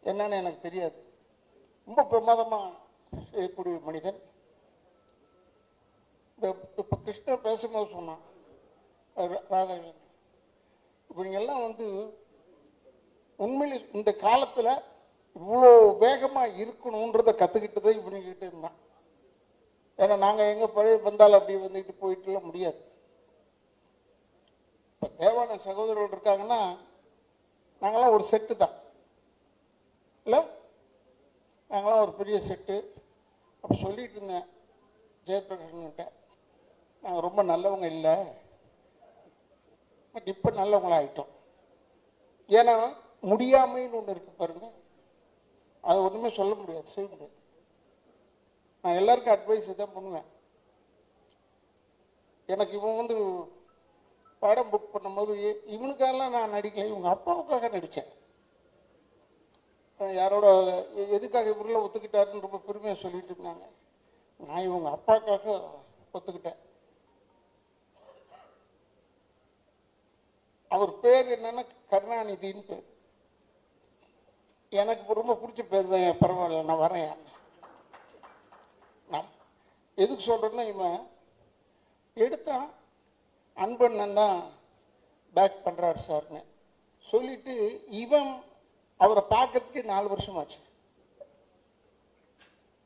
என்னன்னு எனக்கு தெரியாது. ரொம்ப பிரமாதமாக செய்யக்கூடிய மனிதன். இப்போ கிருஷ்ணன் பேசும்போது சொன்னான் ராதாகிருஷ்ணன், இவங்கெல்லாம் உண்மையில் இந்த காலத்தில் இவ்வளோ வேகமாக இருக்கணுன்றதை கற்றுக்கிட்டதே இவங்ககிட்ட இருந்தான். ஏன்னா நாங்கள் எங்கே பழைய வந்தாலும் அப்படி வந்துக்கிட்டு போயிட்டுலாம் முடியாது. இப்போ தேவான சகோதரர்கள் இருக்காங்கன்னா நாங்களாம் ஒரு செட்டு தான் இல்லை, நாங்களாம் ஒரு பெரிய செட்டு. அப்போ சொல்லிட்டு இருந்தேன் ஜெயபிரகாஷ்கிட்ட, நாங்கள் ரொம்ப நல்லவங்க இல்லை, பட் இப்போ நல்லவங்களாகிட்டோம். ஏன்னா முடியாமைன்னு ஒன்று இருக்கு பாருங்க, அது ஒன்றுமே சொல்ல முடியாது, செய்ய முடியாது. நான் எல்லாருக்கும் அட்வைஸ் தான் பண்ணுவேன். எனக்கு இவன் படம் புக் பண்ணும்போது இவனுக்காகலாம் நான் நடிக்கல, இவங்க அப்பாவுக்காக நடித்தேன். யாரோட எதுக்காக இவரெல்லாம் ஒத்துக்கிட்டாருன்னு ரொம்ப பெருமையாக சொல்லிட்டு இருந்தாங்க. நான் இவங்க அப்பாவுக்காக ஒத்துக்கிட்டேன். அவர் பேர் என்னன்னா கருணாநிதின்னு பேர். எனக்கு ரொம்ப பிடிச்ச பேர் தான். பரவாயில்ல, நான் வரேன். நான் எதுக்கு சொல்றேன்னா, இவன் எடுத்தான் அன்பண்ணன் தான் பேக் பண்றாரு சார்னு சொல்லிட்டு இவன் அவரை பார்க்கறதுக்கு 4 வருஷம் ஆச்சு.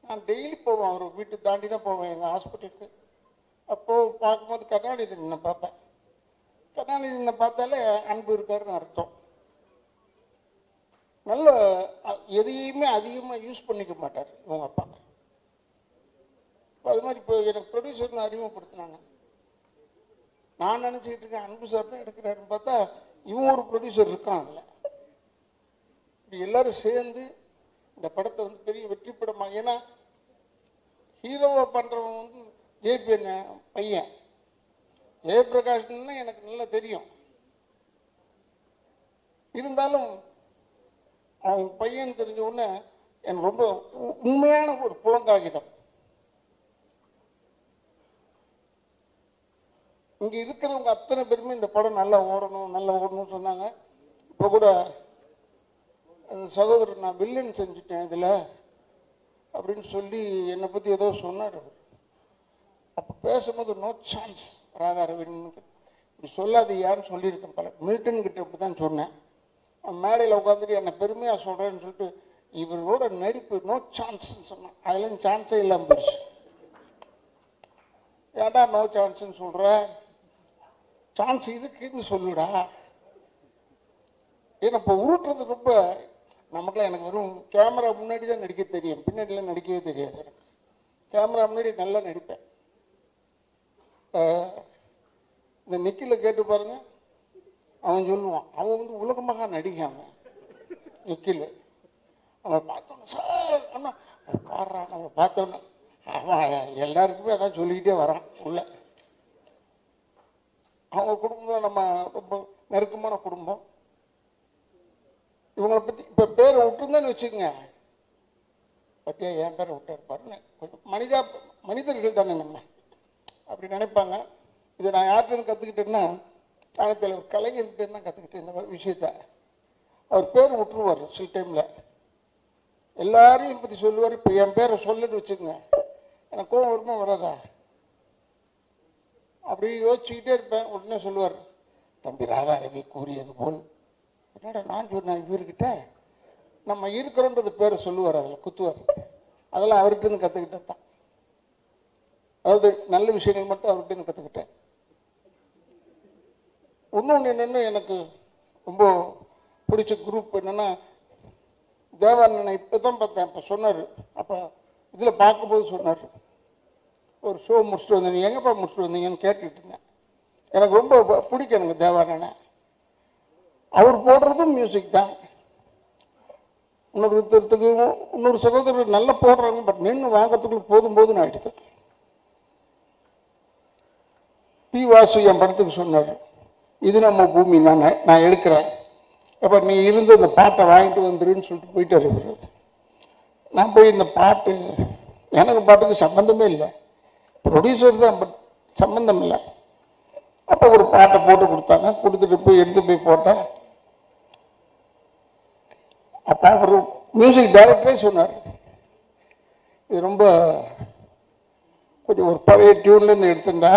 நான் டெய்லி போவேன், அவர் வீட்டு தாண்டி தான் போவேன் எங்கள் ஹாஸ்பிட்டலுக்கு. அப்போ பார்க்கும்போது கருணாநிதி நான் பார்ப்பேன். கருணாநிதி பார்த்தாலே அன்பு இருக்காருன்னு அர்த்தம். நல்ல எதையுமே அதிகமாக யூஸ் பண்ணிக்க மாட்டார் இவங்க அப்பா. அது மாதிரி இப்போ எனக்கு ப்ரொடியூசர்னு அறிமுகப்படுத்தினாங்க. நான் நினச்சிக்கிட்டு இருக்கேன் அன்பு சார் தான் எடுக்கிறாருன்னு பார்த்தா இவன் ஒரு ப்ரொடியூசர் இருக்கான். அதில் இப்படி எல்லாரும் சேர்ந்து இந்த படத்தை பெரிய வெற்றி படமாக, ஏன்னா ஹீரோவை பண்ணுறவன் ஜேபி பையன் ஜெயபிரகாஷ்னா எனக்கு நல்லா தெரியும். இருந்தாலும் அவன் பையன் தெரிஞ்ச உடனே எனக்கு ரொம்ப உண்மையான ஒரு புலங்காகிதம். இங்க இருக்கிறவங்க அத்தனை பேருமே இந்த படம் நல்லா ஓடணும்னு சொன்னாங்க. இப்போ கூட சகோதரர் நான் வில்லன் செஞ்சுட்டேன் இதுல அப்படின்னு சொல்லி என்னை பத்தி ஏதோ சொன்னார். அப்போ பேசும்போது நோ சான்ஸ் ராதாரவின் இப்படி சொல்லாது யாருன்னு சொல்லியிருக்கேன். பல மில்டன் கிட்ட இப்படி தான் சொன்னேன். மேடையில் உட்காந்துட்டு என்னை பெருமையாக சொல்கிறேன்னு சொல்லிட்டு இவரோட நடிப்பு நோ சான்ஸ்ன்னு சொன்னான். அதுலேருந்து சான்ஸே இல்லாமல் போயிடுச்சு. ஏடா நோ சான்ஸ்ன்னு சொல்கிற, சான்ஸ் இதுக்குன்னு சொல்லுடா. ஏன்னா இப்போ உருட்டுறது ரொம்ப நமக்குலாம், எனக்கு வெறும் கேமரா முன்னாடி தான் நடிக்க தெரியும், பின்னாடிலாம் நடிக்கவே தெரியாது. எனக்கு கேமரா முன்னாடி நல்லா நடிப்பேன். இந்த நிக்கில கேட்டு பாருங்க, அவன் சொல்லுவான், அவன் உலகமாக நடிக்காம நிக்கில். அவன் பார்த்தோன்னு சார் அண்ணா பாடுறான், நம்ம பார்த்தோன்னு அவன் எல்லாருக்குமே அதான் சொல்லிக்கிட்டே வரான் உள்ள. அவங்க குடும்பம் நம்ம ரொம்ப நெருக்கமான குடும்பம். இவங்களை பற்றி இப்போ பேரை விட்டுருந்தேன்னு வச்சுக்கோங்க, பத்தியா என் பேரை விட்டார் பாருங்க, கொஞ்சம் மனிதர்கள் தானே நம்ம அப்படி நினைப்பாங்க. இதை நான் யார்கிட்ட கற்றுக்கிட்டேன்னா, ஆனத்தில் ஒரு கலைஞர்கிட்ட தான் கற்றுக்கிட்டேன் இந்த விஷயத்த. அவர் பேர் விட்டுருவார் சில டைமில், எல்லாரையும் பற்றி சொல்லுவார். இப்போ என் பேரை சொல்லுன்னு வச்சுக்கோங்க, எனக்கு கோவம் வருமா வராதா? அப்படி யோசிச்சுக்கிட்டே இருப்பேன். உடனே சொல்லுவார், தம்பி ராதாரவி கூறியது போல். என்னடா நான் சொன்னேன் இவர்கிட்ட, நம்ம இருக்கிறோன்றது பேரை சொல்லுவார், அதில் குத்துவார். அதெல்லாம் அவர்கிட்ட இருந்து கற்றுக்கிட்டது தான். அதாவது நல்ல விஷயங்கள் மட்டும் அவர்கிட்ட இருந்து கற்றுக்கிட்டேன். இன்னொன்று என்னென்னு எனக்கு ரொம்ப பிடிச்ச குரூப் என்னென்னா, தேவானனை இப்போ தான் பார்த்தேன். அப்போ சொன்னார், அப்போ இதில் பார்க்கும்போது சொன்னார், ஒரு ஷோ முடிச்சுட்டு வந்தேன், நீ எங்கேப்பா முடிச்சுட்டு வந்தீங்கன்னு கேட்டுக்கிட்டு இருந்தேன். எனக்கு ரொம்ப பிடிக்கும் எனக்கு தேவானனை. அவர் போடுறதும் மியூசிக் தான். இன்னொரு சகோதரர் நல்லா போடுறாங்க, பட் நின்று வாங்கிறதுக்குள்ள போதும்னு ஆயிடுது. பி வாசு என் படத்துக்கு சொன்னார், இது நம்ம பூமி தான், நான் எடுக்கிறேன், அப்போ நீ இருந்து இந்த பாட்டை வாங்கிட்டு வந்துருன்னு சொல்லிட்டு போயிட்டார் இவர். நான் போய் இந்த பாட்டு, எனக்கு பாட்டுக்கு சம்மந்தமே இல்லை, ப்ரொடியூசர் தான், பட் சம்மந்தம் இல்லை. அப்போ ஒரு பாட்டை போட்டு கொடுத்தாங்க, கொடுத்துட்டு போய் எடுத்து போய் போட்டேன். அப்போ அவர் மியூசிக் டைரக்டரே சொன்னார், இது ரொம்ப கொஞ்சம் ஒரு பழைய டியூன்லேருந்து எடுத்துட்டா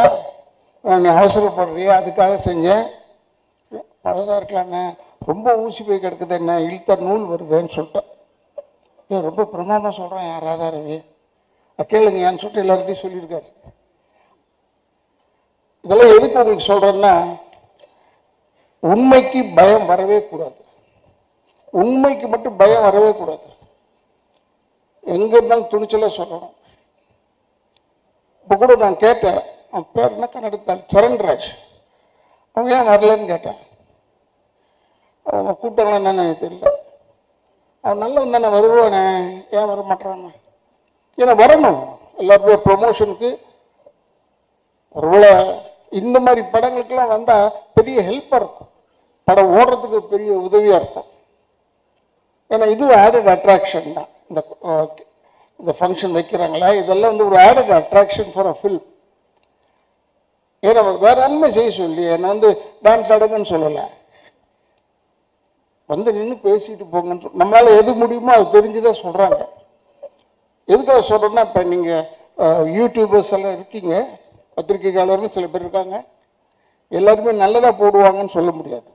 நீ அவசரப்படுறிய அதுக்காக செஞ்சேன். பழசாக இருக்கலாண்ணே, ரொம்ப ஊசி போய் கிடக்குது, என்ன இழுத்த நூல் வருதுன்னு சொல்லிட்டேன். ஏன் ரொம்ப பிரமாதமாக சொல்கிறேன் என் ராதாரவி, கேளுங்க ஏன்னு சொல்லிட்டு எல்லார்கிட்டையும் சொல்லியிருக்காரு. இதெல்லாம் எதுக்கு உங்களுக்கு சொல்கிறேன்னா, உண்மைக்கு பயம் வரவே கூடாது. உண்மைக்கு மட்டும் பயம் வரவே கூடாது. எங்கே இருந்தாலும் துணிச்சலாக சொல்லணும். இப்போ கூட நான் கேட்டேன், அவன் பேர் என்ன கன்னடத்தாள், சரண்ராஜ், அவங்க ஏன் வரலன்னு கேட்டேன். அவங்க கூட்டம்லாம் என்னன்னு எனக்கு தெரியல. அவன் நல்லவன் தானே, வருவானே, ஏன் வர மாட்டான்? ஏன்னா வரணும், எல்லாருமே ப்ரொமோஷனுக்கு. ஒருவேளை இந்த மாதிரி படங்களுக்கெல்லாம் வந்தால் பெரிய ஹெல்ப்பாக இருக்கும், படம் ஓடுறதுக்கு பெரிய உதவியாக இருக்கும். ஏன்னா இது ஆடட் அட்ராக்ஷன் தான். இந்த ஃபங்க்ஷன் வைக்கிறாங்களா, இதெல்லாம் வந்து ஒரு added attraction for a film. ஏன்னா வேற ஒன்றுமே செய்ய சொல்லி என்னை வந்து டான்ஸ் ஆடுங்கன்னு சொல்லலை, வந்து நின்று பேசிட்டு போங்கன்னு நம்மளால எது முடியுமோ அது தெரிஞ்சுதான் சொல்றாங்க. எதுக்காக சொல்றேன்னா, இப்போ நீங்க யூடியூபர்ஸ் எல்லாம் இருக்கீங்க, பத்திரிகையாளர்கள் சில பேர் இருக்காங்க, எல்லாருமே நல்லதா போடுவாங்கன்னு சொல்ல முடியாது.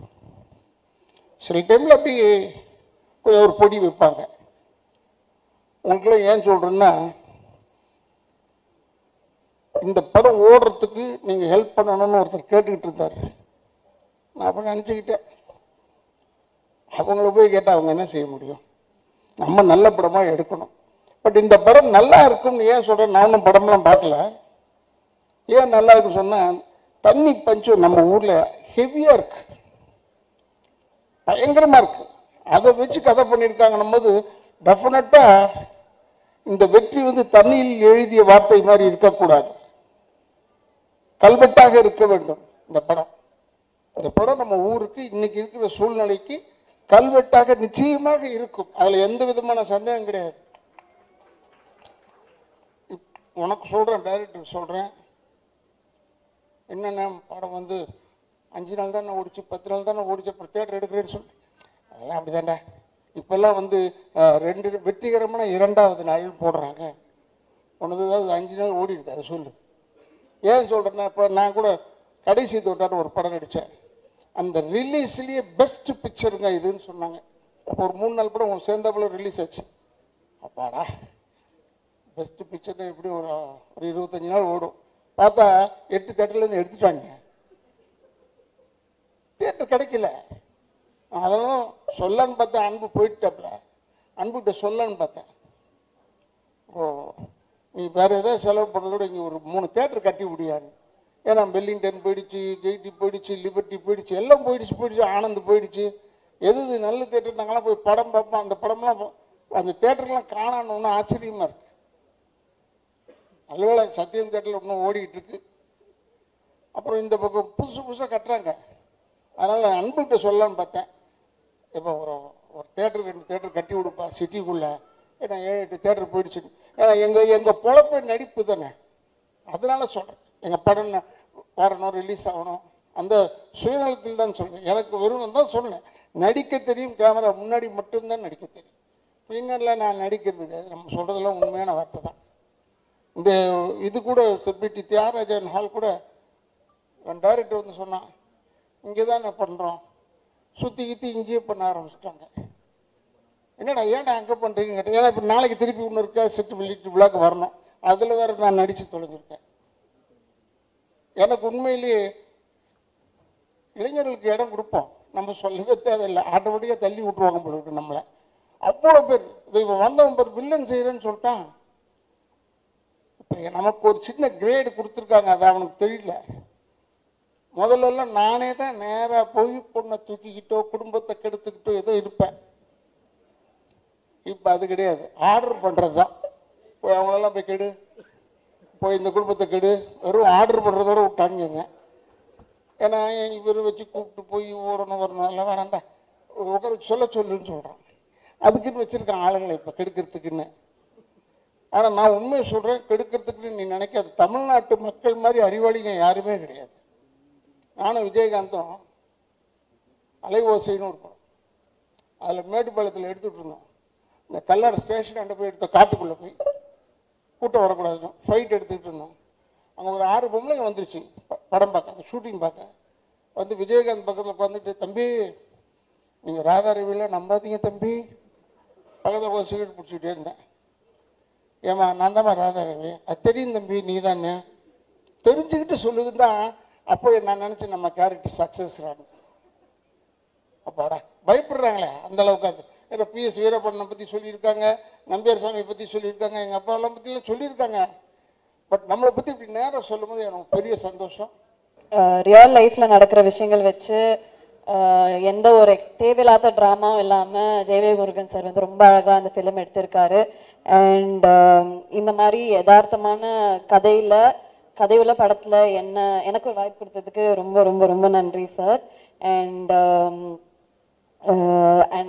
சில டைம்ல அப்படி கொஞ்சம் ஒரு பொடி வைப்பாங்க. உங்களுக்குலாம் ஏன் சொல்றேன்னா, இந்த படம் ஓடுறதுக்கு நீங்க ஹெல்ப் பண்ணணும்னு ஒருத்தர் கேட்டுக்கிட்டு இருந்தாரு. நான் அப்ப நினைச்சுக்கிட்டேன், அவங்கள போய் கேட்டால் அவங்க என்ன செய்ய முடியும்? நம்ம நல்ல படமா எடுக்கணும். பட் இந்த படம் நல்லா இருக்கும்னு ஏன் சொல்றேன், நானும் படம்லாம் பார்க்கல. ஏன் நல்லா இருக்கு சொன்னா, தண்ணி பஞ்சம் நம்ம ஊர்ல ஹெவியா இருக்கு, பயங்கரமா இருக்கு. அதை வச்சு கதை பண்ணியிருக்காங்கன்னும் போது டெஃபினட்டா இந்த வெற்றி வந்து தண்ணியில் எழுதிய வார்த்தை மாதிரி இருக்கக்கூடாது, கல்வெட்டாக இருக்க வேண்டும். இந்த படம் நம்ம ஊருக்கு இன்னைக்கு இருக்கிற சூழ்நிலைக்கு கல்வெட்டாக நிச்சயமாக இருக்கும். அதுல எந்த விதமான சந்தேகம் கிடையாது. உனக்கு சொல்றேன், டைரக்டர் சொல்றேன், என்னென்ன படம் வந்து 5 நாள் தானே ஓடிச்சு, 10 நாள் தானே ஓடிச்சு, அப்புறம் தேட்டர் எடுக்கிறேன்னு சொல்லி, அதெல்லாம் அப்படிதான்டா. இப்பெல்லாம் வந்து 2 வெற்றிகரமான 2வது நாள் போடுறாங்க. உனது 5 நாள் ஓடி இருக்கு, அதை சொல்லு. ஏன் சொல்றேன்னா, இப்போ நான் கூட கடைசி தோட்டான்னு ஒரு படம் நடித்தேன். அந்த ரிலீஸ்லேயே பெஸ்ட் பிக்சருங்க இதுன்னு சொன்னாங்க. அப்போ ஒரு 3 நாள் படம் சேர்ந்தாப்புல ரிலீஸ் ஆச்சு. அப்பாடா, பெஸ்ட் பிக்சர் எப்படி ஒரு 25 நாள் ஓடும். பார்த்தா 8 தேட்டர்லேருந்து எடுத்துட்டாங்க, தேட்டர் கிடைக்கல. அதெல்லாம் சொல்லன்னு பார்த்தேன், அன்பு போயிட்டாப்புல, அன்புகிட்ட சொல்லன்னு பார்த்தேன். ஓ, நீ வேற ஏதாவது செலவு பண்ணதோட இங்கே ஒரு 3 தேட்டர் கட்டி விடியான்னு. ஏன்னா வெல்லிங்டன் போயிடுச்சு, ஜெய்டி போயிடுச்சு, லிபர்ட்டி போயிடுச்சு, எல்லாம் போயிடுச்சு, ஆனந்த் போயிடுச்சு. எது நல்ல தேட்டர் நாங்களாம் போய் படம் பார்ப்போம். அந்த படம்லாம் அந்த தேட்டர்லாம் காணணும்னு ஆச்சரியமா இருக்கு. நல்லவேளை சத்தியம் தேட்டரில் இன்னும் ஓடிக்கிட்டு இருக்கு. அப்புறம் இந்த பக்கம் புதுசாக கட்டுறாங்க. அதனால அன்புகிட்ட சொல்லலான்னு பார்த்தேன், இப்போ ஒரு தேட்டர் 2 தேட்டர் கட்டி விடுப்பா சிட்டிக்குள்ள. ஏன்னா 7-8 தேட்டர் போயிடுச்சு. ஏன்னா எங்கள் பொழப்பு நடிப்பு தானே, அதனால சொல்கிறேன். எங்கள் படம் வரணும், ரிலீஸ் ஆகணும், அந்த சுயநலத்தில் தான் சொல்கிறேன். எனக்கு வெறும் தான் சொன்னேன், நடிக்க தெரியும், கேமரா முன்னாடி மட்டும்தான் நடிக்க தெரியும், பின்னரில் நான் நடிக்கிறது கிடையாது. நம்ம சொல்கிறதெல்லாம் உண்மையான வார்த்தை தான். இந்த இது கூட செலிபிரிட்டி தியாகராஜன் ஹால் கூட என் டைரக்டர் வந்து சொன்னான், இங்கே தான் நான் பண்ணுறோம், சுற்றி கித்தி இங்கேயே பண்ண ஆரம்பிச்சிட்டாங்க. என்னடா ஏன்டா அங்கே பண்ணுறீங்க கேட்டேன். ஏன்னா இப்போ நாளைக்கு திருப்பி ஒன்று இருக்கா, செட்டு வெளியிட்டு விழாக்கு வரணும், அதில் வேறு நான் நடித்து தொலைஞ்சிருக்கேன். எனக்கு உண்மையிலேயே இளைஞர்களுக்கு இடம் கொடுப்போம், நம்ம சொல்லவே தேவையில்லை, ஆட்டோமேட்டிக்காக தள்ளி விட்டுருவாங்க போல இருக்கு நம்மளை. அவ்வளோ பேர் இப்போ வந்தவன் பேர் வில்லன் செய்கிறேன்னு சொல்லிட்டான். இப்போ நமக்கு ஒரு சின்ன கிரேடு கொடுத்துருக்காங்க, அது அவனுக்கு தெரியல. முதல்லலாம் நானே தான் நேராக போய் பொண்ணை தூக்கிக்கிட்டோ குடும்பத்தை கெடுத்துக்கிட்டோ ஏதோ இருப்பேன். இப்போ அது கிடையாது, ஆர்டர் பண்ணுறது தான். போய் அவங்களெல்லாம் போய் கெடு, போய் இந்த குடும்பத்தை கெடு, வெறும் ஆர்டர் பண்ணுறதோட விட்டானுங்க. ஏன்னா இவர் வச்சு கூப்பிட்டு போய் ஓடணும் வரணும் எல்லாம் வேணாண்டா, உட்கார சொல்லுன்னு சொல்கிறான். அதுக்குன்னு வச்சுருக்கான் ஆளுங்களை இப்போ கெடுக்கிறதுக்குன்னு. ஆனால் நான் உண்மையை சொல்கிறேன், கெடுக்கிறதுக்குன்னு நீ நினைக்காது. தமிழ்நாட்டு மக்கள் மாதிரி அறிவாளிங்க யாருமே கிடையாது. நானும் விஜயகாந்தும் அலைவோசைன்னு ஒரு படம், அதில் மேட்டுப்பாளையத்தில் எடுத்துகிட்டு இருந்தோம். இந்த கல்லர் ஸ்டேஷன் அண்டை போய் எடுத்த காட்டுக்குள்ளே போய் கூட்டம் வரக்கூடாதுன்னு ஃபைட் எடுத்துக்கிட்டு இருந்தோம். அங்கே ஒரு 6 பொம்பளைங்க வந்துருச்சு படம் பார்க்க, ஷூட்டிங் பார்க்க. வந்து விஜயகாந்த் பக்கத்தில் உட்காந்துட்டு, தம்பி நீங்கள் ராதா ரவியில் நம்பாதீங்க தம்பி. பக்கத்தில் போய் சிகரெட் பிடிச்சிக்கிட்டே இருந்தேன். ஏமா நான் தான்மா ராதா ரவி. அது தெரியும் தம்பி, நீ தானே தெரிஞ்சுக்கிட்டு சொல்லுதுன்னு தான். அப்போ நான் நினச்சேன் நம்ம கேரக்டர் சக்ஸஸ் ஆகணும். அப்பாடா பயப்படுறாங்களே அந்த அளவுக்கு. அது ஏன்னா பிஎஸ் வீரப்பண்ணனை பற்றி சொல்லியிருக்காங்க, நம்பியார் சாமியை பற்றி சொல்லியிருக்காங்க, எங்கள் அப்பாவெல்லாம் பற்றிலாம் சொல்லியிருக்காங்க. பட் நம்மளை பற்றி இப்படி நேரம் சொல்லும் போது எனக்கு பெரிய சந்தோஷம். ரியல் லைஃப்பில் நடக்கிற விஷயங்கள் வச்சு எந்த ஒரு தேவையில்லாத ட்ராமாவும் இல்லாமல் ஜெயவே முருகன் சார் வந்து ரொம்ப அழகாக அந்த ஃபிலிம் எடுத்திருக்காரு. அண்ட் இந்த மாதிரி யதார்த்தமான கதையுள்ள படத்தில் எனக்கு ஒரு வாய்ப்பு கொடுத்ததுக்கு ரொம்ப ரொம்ப ரொம்ப நன்றி சார். அண்ட்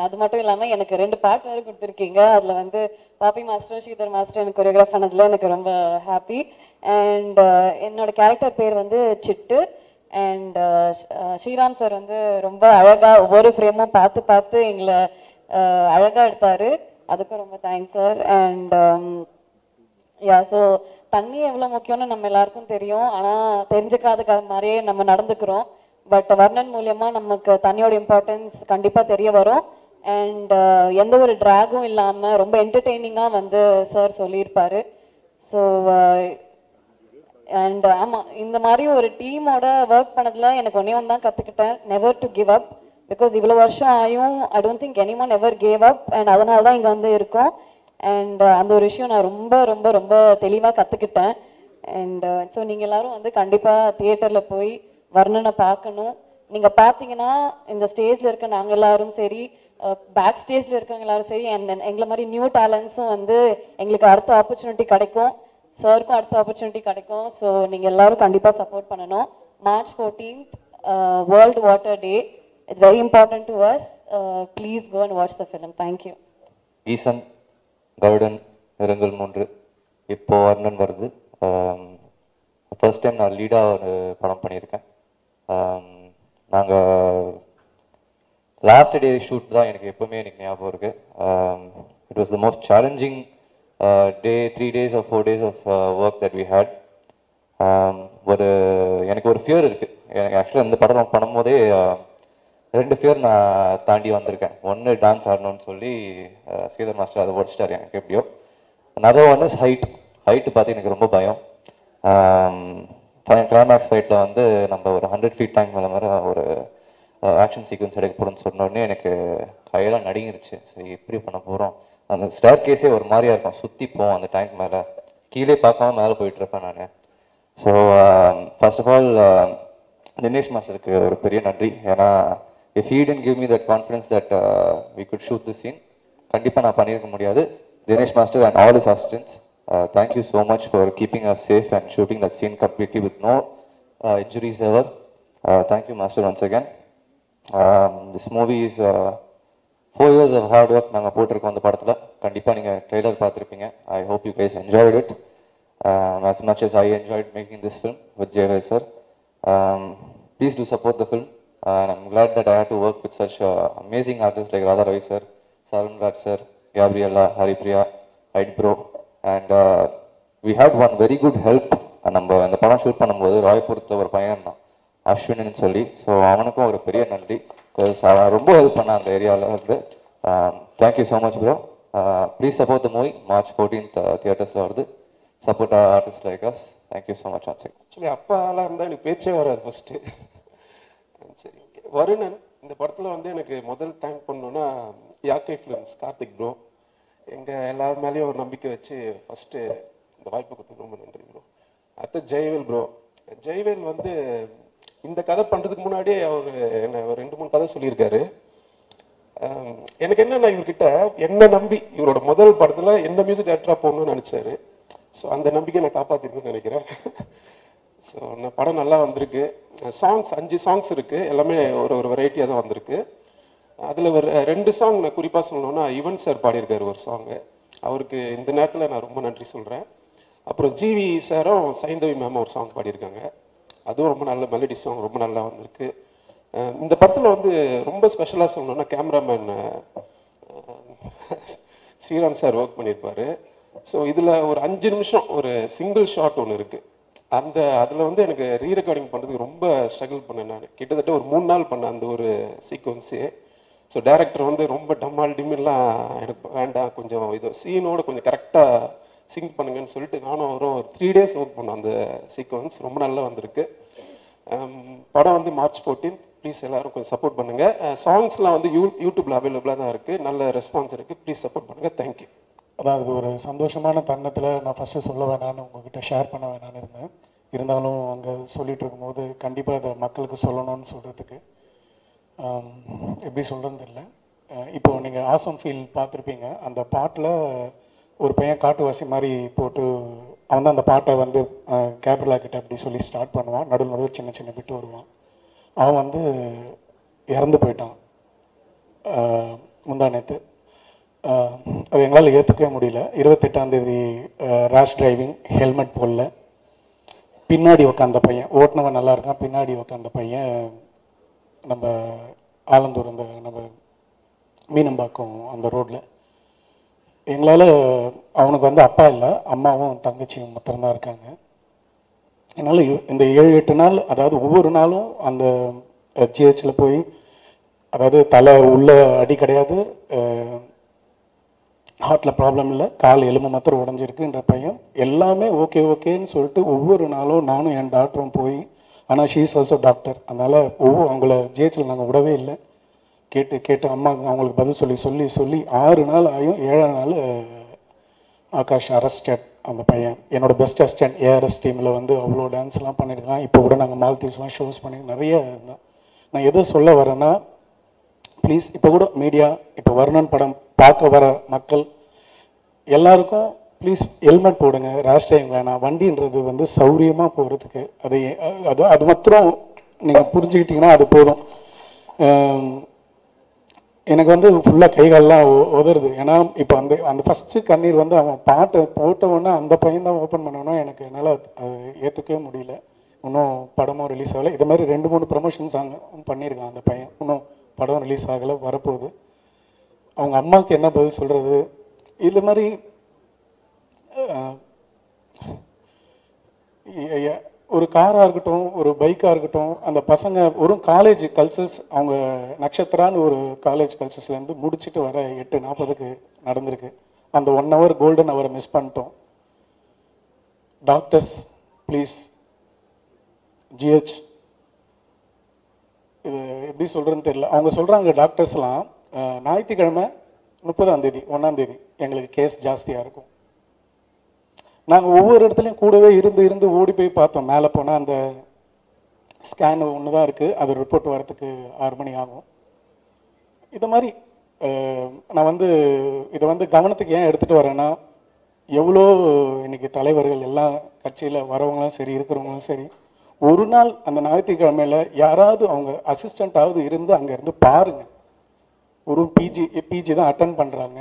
அது மட்டும் இல்லாமல் எனக்கு 2 பாட்டு வேறு கொடுத்துருக்கீங்க. அதில் வந்து பாப்பி மாஸ்டரும் ஸ்ரீதர் மாஸ்டர் எனக்கு கொரியோகிராஃப் பண்ணதில் எனக்கு ரொம்ப ஹாப்பி. அண்ட் என்னோட கேரக்டர் பேர் வந்து சிட்டு. அண்ட் ஸ்ரீராம் சார் வந்து ரொம்ப அழகாக ஒவ்வொரு ஃப்ரேமும் பார்த்து பார்த்து எங்களை அழகாக எடுத்தார். அதுக்கும் ரொம்ப தேங்க்ஸ் சார். அண்ட் ஸோ தண்ணி எவ்வளோ முக்கியம்னு நம்ம எல்லாருக்கும் தெரியும், ஆனால் தெரிஞ்சுக்காத மாதிரியே நம்ம நடந்துக்கிறோம். பட் வர்ணன் மூலமா நமக்கு தண்ணியோட இம்பார்ட்டன்ஸ் கண்டிப்பாக தெரிய வரும். அண்ட் எந்த ஒரு ட்ராகும் இல்லாமல் ரொம்ப என்டர்டெய்னிங்காக வந்து சார் சொல்லியிருப்பாரு. ஸோ அண்ட் ஆமாம், இந்த மாதிரி ஒரு டீமோட ஒர்க் பண்ணதில் எனக்கு ஒன்றே ஒன்று தான் கற்றுக்கிட்டேன், never to give up. Because இவ்வளோ வருஷம் ஆயும் I don't think any one ever gave up. And அதனால தான் இங்கே வந்து இருக்கோம். அண்ட் அந்த ஒரு விஷயம் நான் ரொம்ப ரொம்ப ரொம்ப தெளிவாக கற்றுக்கிட்டேன். அண்ட் ஸோ நீங்கள் எல்லாரும் வந்து கண்டிப்பாக தியேட்டரில் போய் வர்ணனை பார்க்கணும். நீங்கள் பார்த்தீங்கன்னா இந்த ஸ்டேஜில் இருக்க நாங்கள் எல்லாரும் சரி, பேக் ஸ்டேஜில் இருக்கவங்க எல்லாரும் சரி, அண்ட் எங்களை மாதிரி நியூ டேலண்ட்ஸும் வந்து எங்களுக்கு அடுத்த ஆப்பர்ச்சுனிட்டி கிடைக்கும், சாருக்கும் அடுத்த ஆப்பர்ச்சுனிட்டி கிடைக்கும். ஸோ நீங்கள் எல்லாரும் கண்டிப்பாக சப்போர்ட் பண்ணணும். March 14th world water day. It's very important to us. Please go and watch the film. Thank you. ஈசன், கவுடன், நிறங்கள் 3 இப்போ வர்ணன் வருது. ஃபர்ஸ்ட் டைம் நான் லீடாக ஒரு படம் பண்ணியிருக்கேன். நாங்கள் லாஸ்ட் டே ஷூட் தான் எனக்கு எப்போவுமே எனக்கு ஞாபகம் இருக்குது. It was the most challenging day. 3 days or 4 days of work that we had. எனக்கு ஒரு ஃபியர் இருக்குது. எனக்கு ஆக்சுவலாக இந்த படம் பண்ணும்போதே 2 ஃபியர் நான் தாண்டி வந்திருக்கேன். ஒன்று டான்ஸ் ஆடணும்னு சொல்லி ஸ்ரீதர் மாஸ்டர் அதை உடச்சிட்டார் எனக்கு எப்படியோ. அதர் ஒன் இஸ் ஹைட்டு பார்த்து எனக்கு ரொம்ப பயம். கிளைமேக்ஸ் ஃபைட்டில் வந்து நம்ம ஒரு 100 feet டேங்க் மேலே மாதிரி ஒரு ஆக்ஷன் சீக்வன்ஸ் எடுக்க போகிறோன்னு சொன்ன உடனே எனக்கு கையெல்லாம் நடுங்கிருச்சு. சரி எப்படி பண்ண போகிறோம், அந்த ஸ்டேர் கேஸே ஒரு மாதிரியா இருக்கும், சுற்றி போவோம் அந்த டேங்க் மேலே, கீழே பார்க்காம மேலே போயிட்டுருப்பேன் நான். So first of all Dinesh மாஸ்டருக்கு ஒரு பெரிய நன்றி. ஏன்னா if he didn't give me that confidence that we could shoot this scene, கண்டிப்பாக நான் பண்ணியிருக்க முடியாது. Dinesh master and all his assistants, thank you so much for keeping us safe and shooting that scene completely with no injuries ever. Thank you master once again. This movie is 4 years of hard work நாங்கள் போட்டிருக்கோம் அந்த படத்தில். கண்டிப்பாக நீங்கள் trailer பார்த்துருப்பீங்க. I hope you guys enjoyed it as much as I enjoyed making this film with Jayvel sir. Please do support the film. And I'm glad that I had to work with such amazing artists like Radha Ravi sir, Salman Raj sir, Gabriella, Haripriya, Hyde bro, and we had one very good help. நம்ம அந்த படம் shoot பண்ணும்போது ராய்புரத்தில் ஒரு பையன் தான் அஸ்வின்னு சொல்லி, so அவனுக்கும் ஒரு பெரிய நன்றி. அவன் ரொம்ப ஹெல்ப் பண்ணான் அந்த ஏரியாவில் வந்து. Thank you so much bro. Please support the movie. March 14th தியேட்டர்ஸில் வருது. Support artist like us. Thank you so much once. Actually அப்பாலாம் இருந்தால் எனக்கு பேச்சே வராது ஃபஸ்ட்டு. சரி, வருணன் இந்த படத்தில் வந்து எனக்கு முதல் தேங்க் பண்ணோன்னா யாக்கை ஃபிலிம்ஸ் கார்த்திக் ப்ரோ. எங்கள் எல்லார் மேலேயும் ஒரு நம்பிக்கை வச்சு ஃபஸ்ட்டு இந்த வாய்ப்பு கொடுத்து ரொம்ப நன்றி ப்ரோ. அடுத்து ஜெயவேல் ப்ரோ. ஜெயவேல் வந்து இந்த கதை பண்ணுறதுக்கு முன்னாடியே அவர் என்ன ஒரு 2-3 கதை சொல்லியிருக்காரு. எனக்கு என்னன்னா இவர்கிட்ட என்ன நம்பி இவரோட முதல் படத்தில் என்ன மியூசிக் டேரக்டராக போகணும்னு நினச்சாரு. ஸோ அந்த நம்பிக்கை நான் காப்பாற்றிருக்கேன்னு நினைக்கிறேன். ஸோ நான் படம் நல்லா வந்திருக்கு. சாங்ஸ் 5 சாங்ஸ் இருக்குது, எல்லாமே ஒரு வெரைட்டியாக தான் வந்திருக்கு. அதில் ஒரு 2 சாங் நான் குறிப்பாக சொல்லணும்னா யுவன் சார் பாடியிருக்காரு ஒரு சாங்கு. அவருக்கு இந்த நேரத்தில் நான் ரொம்ப நன்றி சொல்கிறேன். அப்புறம் ஜிவி சாரும் சைந்தவி மேம் ஒரு சாங் பாடியிருக்காங்க. அதுவும் ரொம்ப நல்ல மெலடி சாங், ரொம்ப நல்லா வந்திருக்கு. இந்த படத்தில் வந்து ரொம்ப ஸ்பெஷலாக சொல்லணும்னா கேமராமேன் ஸ்ரீராம் சார் ஒர்க் பண்ணியிருப்பார். ஸோ இதில் ஒரு 5 நிமிஷம் ஒரு சிங்கிள் ஷாட் ஒன்று இருக்குது. அதில் வந்து எனக்கு ரீ ரெக்கார்டிங் பண்ணுறதுக்கு ரொம்ப ஸ்ட்ரகிள் பண்ணேன். நான் கிட்டத்தட்ட ஒரு 3 நாள் பண்ணேன் அந்த ஒரு சீக்வன்ஸு. ஸோ டேரக்டர் வந்து ரொம்ப டம்மால் டிம்மெல்லாம் எனக்கு வேண்டாம், கொஞ்சம் இது சீனோட கொஞ்சம் கரெக்டாக சிங்க் பண்ணுங்கன்னு சொல்லிட்டு நானும் ஒரு 3 days ஒர்க் பண்ணேன் அந்த சீக்வன்ஸ். ரொம்ப நல்லா வந்திருக்கு. படம் வந்து March 14th. ப்ளீஸ் எல்லாரும் கொஞ்சம் சப்போர்ட் பண்ணுங்கள். சாங்ஸ்லாம் வந்து யூடியூப்பில் அவைலபிளாக தான் இருக்குது. நல்ல ரெஸ்பான்ஸ் இருக்குது. ப்ளீஸ் சப்போர்ட் பண்ணுங்கள். தேங்க்யூ. அதாவது ஒரு சந்தோஷமான தருணத்தில் நான் ஃபஸ்ட்டு சொல்ல வேணான்னு உங்ககிட்ட ஷேர் பண்ண வேணான்னு இருந்தேன். இருந்தாலும் அங்கே சொல்லிட்டு இருக்கும்போது கண்டிப்பாக அதை மக்களுக்கு சொல்லணும்னு சொல்கிறதுக்கு எப்படி சொல்கிறதுன்னு தெரியல. இப்போது நீங்கள் ஆசம் ஃபீல் பார்த்துருப்பீங்க. அந்த பாட்டில் ஒரு பையன் காட்டுவாசி மாதிரி போட்டு அவன் தான் அந்த பாட்டை வந்து கேப்ரலா கிட்ட அப்படி சொல்லி ஸ்டார்ட் பண்ணுவான். நடுவில் சின்ன சின்ன பிட்டு வருவான். அவன் வந்து இறந்து போயிட்டான் முந்தா நேற்று. அது எங்களால் ஏற்றுக்கவே முடியல. 28ஆம் தேதி ரேஷ் டிரைவிங், ஹெல்மெட் போடல, பின்னாடி உக்காந்த பையன், ஓட்டுனவன் நல்லா இருக்கான், பின்னாடி உக்காந்த பையன் நம்ம ஆலந்தூர் அந்த நம்ம மீனம்பாக்கம் அந்த ரோட்டில். எங்களால் அவனுக்கு வந்து அப்பா இல்லை, அம்மாவும் தங்கச்சியும் மாத்திரம்தான் இருக்காங்க. என்னால் இந்த 7-8 நாள், அதாவது ஒவ்வொரு நாளும் அந்த ஜிஹெச்சில் போய், அதாவது தலை உள்ள அடி கிடையாது, ஹார்ட்டில் ப்ராப்ளம் இல்லை, கால் எலும்பு மாத்திரம் உடஞ்சிருக்குன்ற பையன் எல்லாமே ஓகே ஓகேன்னு சொல்லிட்டு ஒவ்வொரு நாளும் நானும் என் டாக்டரும் போய், ஆனால் ஷீ இஸ் ஆல்சோ டாக்டர், அதனால் அவங்கள ஜிஹெச்சில் நாங்கள் விடவே இல்லை. கேட்டு அம்மா அவங்களுக்கு பதில் சொல்லி 6 நாள் ஆகும். 7ஆம் நாள் ஆகாஷ் அரெஸ்டட். அந்த பையன் என்னோட பெஸ்ட் அசிஸ்டன்ட். ஏஆர்எஸ் டீமில் வந்து அவ்வளோ டான்ஸ்லாம் பண்ணியிருக்கான். இப்போ கூட நாங்கள் மால்தீவ்ஸ்லாம் ஷோஸ் பண்ணி நிறைய இருந்தோம். நான் எதை சொல்ல வரேன்னா, ப்ளீஸ் இப்போ கூட மீடியா, இப்போ வர்ணன் படம் பார்க்க வர மக்கள் எல்லாருக்கும் ப்ளீஸ் ஹெல்மெட் போடுங்க. ரேஷ் டிரைவிங் வேணாம். வண்டின்றது வந்து சௌரியமாக போகிறதுக்கு அது மாத்திரம் நீங்கள் புரிஞ்சுக்கிட்டிங்கன்னா அது போதும். எனக்கு வந்து ஃபுல்லாக கைகாலெலாம் உதறுது. ஏன்னா இப்போ அந்த ஃபஸ்ட்டு கண்ணீர் வந்து அவன் பாட்டை போட்டவுடனே அந்த பையன் தான் ஓப்பன் பண்ணணும். எனக்கு என்னால் அது ஏற்றுக்கவே முடியல. இன்னும் படமும் ரிலீஸ் ஆகலை. இது மாதிரி 2-3 ப்ரமோஷன்ஸ் பண்ணியிருக்கான் அந்த பையன். இன்னும் படம் ரிலீஸ் ஆகலை, வரப்போகுது. அவங்க அம்மாவுக்கு என்ன பதில் சொல்கிறது? இது மாதிரி ஒரு காராக இருக்கட்டும், ஒரு பைக்காக இருக்கட்டும், அந்த பசங்க ஒரு காலேஜ் கல்ச்சர்ஸ், அவங்க நட்சத்திரான்னு ஒரு காலேஜ் கல்ச்சர்ஸ்லேருந்து முடிச்சுட்டு வர 8:40க்கு நடந்திருக்கு. அந்த 1 hour கோல்டன் ஹவரை மிஸ் பண்ணிட்டோம். டாக்டர்ஸ் ப்ளீஸ், ஜிஹெச், இது எப்படி சொல்கிறதுன்னு தெரியல. அவங்க சொல்கிறாங்க டாக்டர்ஸ்லாம், ஞாயிற்றுக்கிழமை 30ஆம் தேதி 1ஆம் தேதி எங்களுக்கு கேஸ் ஜாஸ்தியாக இருக்கும். நாங்கள் ஒவ்வொரு இடத்துலையும் கூடவே இருந்து ஓடி போய் பார்த்தோம். மேலே போனால் அந்த ஸ்கேன் ஒன்று தான் இருக்குது, அது ரிப்போர்ட் வரத்துக்கு 6 மணி ஆகும். இது மாதிரி நான் வந்து இதை வந்து கவனத்துக்கு ஏன் எடுத்துகிட்டு வரேன்னா, எவ்வளோ இன்னைக்கு தலைவர்கள் எல்லாம் கட்சியில் வரவங்களும் சரி, இருக்கிறவங்களும் சரி, ஒரு நாள் அந்த ஞாயிற்றுக்கிழமையில் யாராவது அவங்க அசிஸ்டண்ட்டாவது இருந்து அங்கே இருந்து பாருங்க. ஒரு பிஜி தான் அட்டன் பண்ணுறாங்க.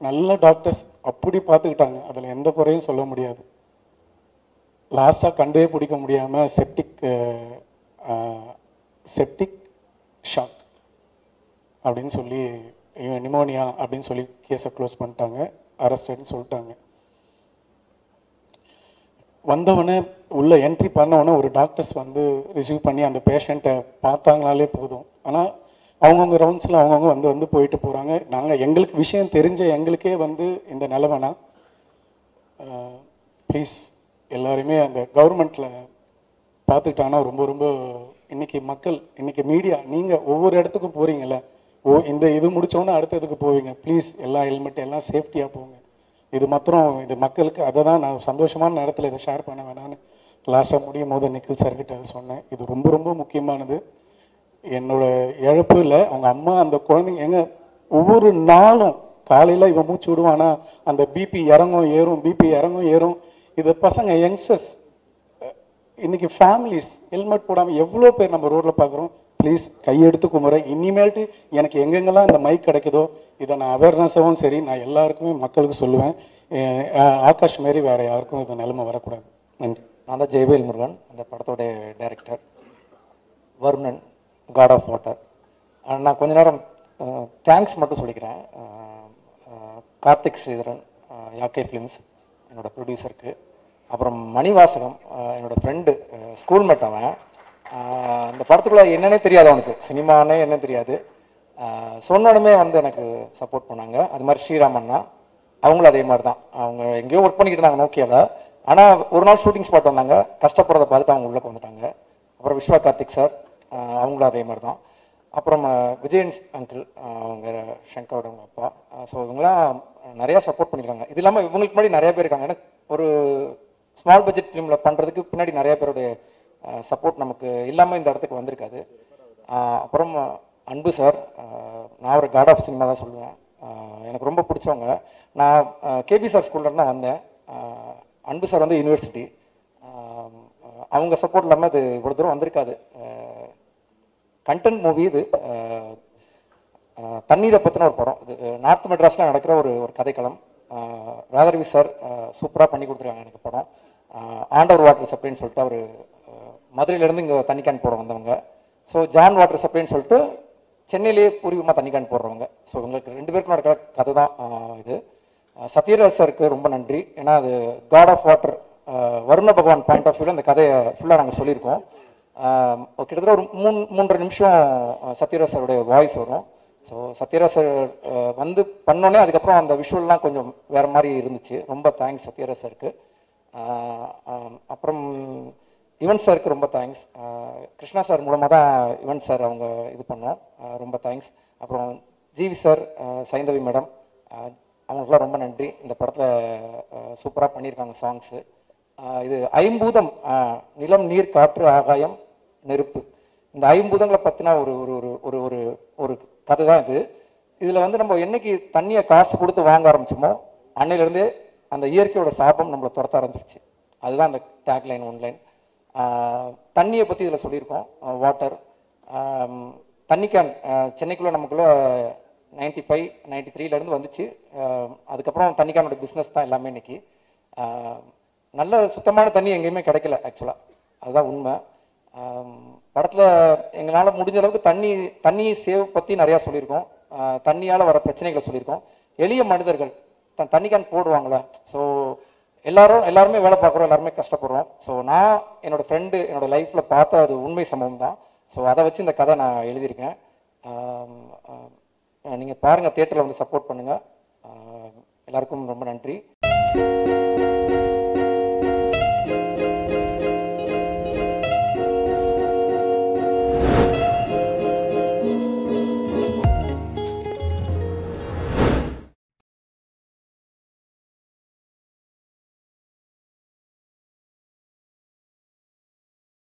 நல்ல டாக்டர்ஸ் அப்படி பார்த்துக்கிட்டாங்க. அதில் எந்த குறையும் சொல்ல முடியாது. லாஸ்ட்டாக கண்டே பிடிக்க முடியாமல் செப்டிக் ஷாக் அப்படின்னு சொல்லி, நிமோனியா அப்படின்னு சொல்லி கேஸை க்ளோஸ் பண்ணிட்டாங்க, அரெஸ்டட்னு சொல்லிட்டாங்க. வந்தவொடனே உள்ள என்ட்ரி பண்ணவொடனே ஒரு டாக்டர்ஸ் வந்து ரிசீவ் பண்ணி அந்த பேஷண்ட்டை பார்த்தாங்கனாலே போதும். ஆனால் அவங்கவுங்க ரவுண்ட்ஸில் அவங்கவுங்க வந்து போயிட்டு போகிறாங்க. நாங்கள் எங்களுக்கு விஷயம் தெரிஞ்ச எங்களுக்கே வந்து இந்த நிலைமைனா, ப்ளீஸ் எல்லாருமே அந்த கவர்மெண்ட்டில் பார்த்துக்கிட்டாங்கன்னா ரொம்ப இன்னைக்கு மக்கள், இன்னைக்கு மீடியா, நீங்கள் ஒவ்வொரு இடத்துக்கும் போகிறீங்கல்ல, இந்த இது முடித்தோன்னே அடுத்த இதுக்கு போவீங்க. ப்ளீஸ் எல்லாம் ஹெல்மெட், எல்லாம் சேஃப்டியாக போங்க. இது மாத்திரம் இது மக்களுக்கு, அதை தான் நான் சந்தோஷமான நேரத்தில் இதை ஷேர் பண்ண வேணான்னு லாஸ்ட்டாக முடியும் போது நிக்கில் சார்கிட்ட அதை சொன்னேன். இது ரொம்ப முக்கியமானது. என்னோட இழப்பு இல்லை, அவங்க அம்மா, அந்த குழந்தைங்க எங்க ஒவ்வொரு நாளும் காலையில் இவன் மூச்சு விடுவானா, அந்த பிபி இறங்கும் ஏறும். இது பசங்க யங்ஸ்டர்ஸ், இன்னைக்கு ஃபேமிலிஸ் ஹெல்மெட் போடாமல் எவ்வளோ பேர் நம்ம ரோட்டில் பார்க்குறோம். ப்ளீஸ் கையெடுத்து கும்பிட்றேன். இனிமேல்ட்டு எனக்கு எங்கெங்கெல்லாம் இந்த மைக் கிடைக்குதோ இதை நான் அவேர்னஸாகவும் சரி, நான் எல்லாருக்குமே மக்களுக்கு சொல்லுவேன். ஆகாஷ் மாரி வேறு யாருக்கும் இது நிலைமை வரக்கூடாது. நன்றி. நான் தான் ஜெயவேல் முருகன், அந்த படத்தோடைய director. Varnan, god of water. நான் கொஞ்ச நேரம் தேங்க்ஸ் மட்டும் சொல்லிக்கிறேன். கார்த்திக் ஸ்ரீதரன், யாக்கை ஃபிலிம்ஸ், என்னோட ப்ரொடியூசருக்கு. அப்புறம் மணிவாசகம் என்னோடய ஃப்ரெண்டு, ஸ்கூல் மேட் அவன். அந்த படத்துக்குள்ளே என்னன்னே தெரியாது அவனுக்கு, சினிமானே என்ன தெரியாது. சொன்னோடனே வந்து எனக்கு சப்போர்ட் பண்ணாங்க. அது மாதிரி ஸ்ரீராமண்ணா அவங்களும் அதே மாதிரி தான். அவங்க எங்கேயோ ஒர்க் பண்ணிக்கிட்டு இருந்தாங்க நோக்கியாவில். ஆனால் ஒரு நாள் ஷூட்டிங் ஸ்பாட் வந்தாங்க, கஷ்டப்படுறதை பார்த்துட்டு அவங்க உள்ளே வந்துட்டாங்க. அப்புறம் விஸ்வா கார்த்திக் சார் அவங்களும் அதே மாதிரி தான். அப்புறம் விஜயன் அங்கிள், அவங்க சங்கரோட அப்பா. ஸோ இவங்களாம் நிறையா சப்போர்ட் பண்ணியிருக்காங்க. இது இல்லாமல் இவங்களுக்கு முன்னாடி நிறைய பேர் இருக்காங்க. ஏன்னா ஒரு ஸ்மால் பட்ஜெட் ஃபிலிமில் பண்ணுறதுக்கு பின்னாடி நிறைய பேருடைய சப்போர்ட் நமக்கு இல்லாமல் இந்த இடத்துக்கு வந்திருக்காது. அப்புறம் அன்பு சார், நான் ஒரு காட் ஆஃப் சினிமா தான் சொல்லுவேன். எனக்கு ரொம்ப பிடிச்சவங்க. நான் கேபி சார் ஸ்கூல்லேருந்து தான் வந்தேன். அன்பு சார் வந்து யூனிவர்சிட்டி. அவங்க சப்போர்ட் இல்லாமல் அது இவ்வளோ தூரம் வந்திருக்காது. கண்டென்ட் மூவி இது. தண்ணீரை பற்றின ஒரு படம். இது நார்த் மெட்ராஸில் நடக்கிற ஒரு கதைக்களம். ராதாரவி சார் சூப்பராக பண்ணி கொடுத்துருக்காங்க எனக்கு படம். ஆண்டவர் வாட்டர் சப்ளைன்னு சொல்லிட்டு அவர் மதுரையிலேருந்து இங்கே தண்ணி கேன் போட வந்தவங்க. ஸோ ஜான் வாட்டர் சப்ளைன்னு சொல்லிட்டு சென்னையிலேயே பூர்வீகமாக தண்ணி கேன் போடுறவங்க. ஸோ உங்களுக்கு 2 பேருக்கும் நடக்கிற கதை தான் இது. சத்யராஜ் சாருக்கு ரொம்ப நன்றி. ஏன்னா அது காட் ஆஃப் வாட்டர் வருண பகவான் பாயிண்ட் ஆஃப் வியூவில் அந்த கதையை ஃபுல்லாக நாங்கள் சொல்லியிருக்கோம். கிட்டத்தட்ட ஒரு 3.5 நிமிஷம் சத்யராஜ் சாருடைய வாய்ஸ் வரும். ஸோ சத்யராஜ் சார் வந்து பண்ணோன்னே அதுக்கப்புறம் அந்த விஷுவல்லாம் கொஞ்சம் வேறு மாதிரி இருந்துச்சு. ரொம்ப தேங்க்ஸ் சத்யராஜ் சாருக்கு. அப்புறம் யுவன் சாருக்கு ரொம்ப தேங்க்ஸ். கிருஷ்ணா சார் மூலமாக தான் யுவன் சார் அவங்க இது பண்ணோம். ரொம்ப தேங்க்ஸ். அப்புறம் ஜிவி சார், சைந்தவி மேடம், அவங்களுக்குலாம் ரொம்ப நன்றி. இந்த படத்தில் சூப்பராக பண்ணியிருக்காங்க சாங்ஸு. இது ஐம்பூதம், நிலம், நீர், காற்று, ஆகாயம், நெருப்பு, இந்த ஐம்பூதங்களை பற்றினா ஒரு ஒரு ஒரு ஒரு ஒரு கதை தான் இது. இதில் வந்து நம்ம என்னைக்கு தண்ணியை காசு கொடுத்து வாங்க ஆரம்பிச்சோமோ அன்னையிலேருந்தே அந்த இயற்கையோட சாபம் நம்மளை துரத்த ஆரம்பிச்சிருச்சு. அதுதான் அந்த டேக்லைன், ஒன்லைன். தண்ணியை பற்றி இதில் சொல்லியிருக்கோம். வாட்டர், தண்ணி கேன் சென்னைக்குள்ளே நமக்குள்ளே 95, 93லேருந்து வந்துச்சு. அதுக்கப்புறம் தண்ணி கேனோட பிஸ்னஸ் தான் எல்லாமே இன்னைக்கு. நல்ல சுத்தமான தண்ணி எங்கேயுமே கிடைக்கல ஆக்சுவலாக, அதுதான் உண்மை. படத்தில் எங்களால் முடிஞ்ச அளவுக்கு தண்ணி சேவ் பற்றி நிறையா சொல்லியிருக்கோம். தண்ணியால் வர பிரச்சனைகளை சொல்லியிருக்கோம். எளிய மனிதர்கள் தண்ணி கேன் போடுவாங்களே, ஸோ எல்லாருமே வேலை பார்க்குறோம், எல்லாருமே கஷ்டப்படுறோம். ஸோ நான் என்னோடய ஃப்ரெண்டு என்னோடய லைஃப்பில் பார்த்த அது உண்மை சம்பவம் தான். ஸோ அதை வச்சு இந்த கதை நான் எழுதியிருக்கேன். நீங்கள் பாருங்கள், தியேட்டரில் வந்து சப்போர்ட் பண்ணுங்கள். எல்லாருக்கும் ரொம்ப நன்றி.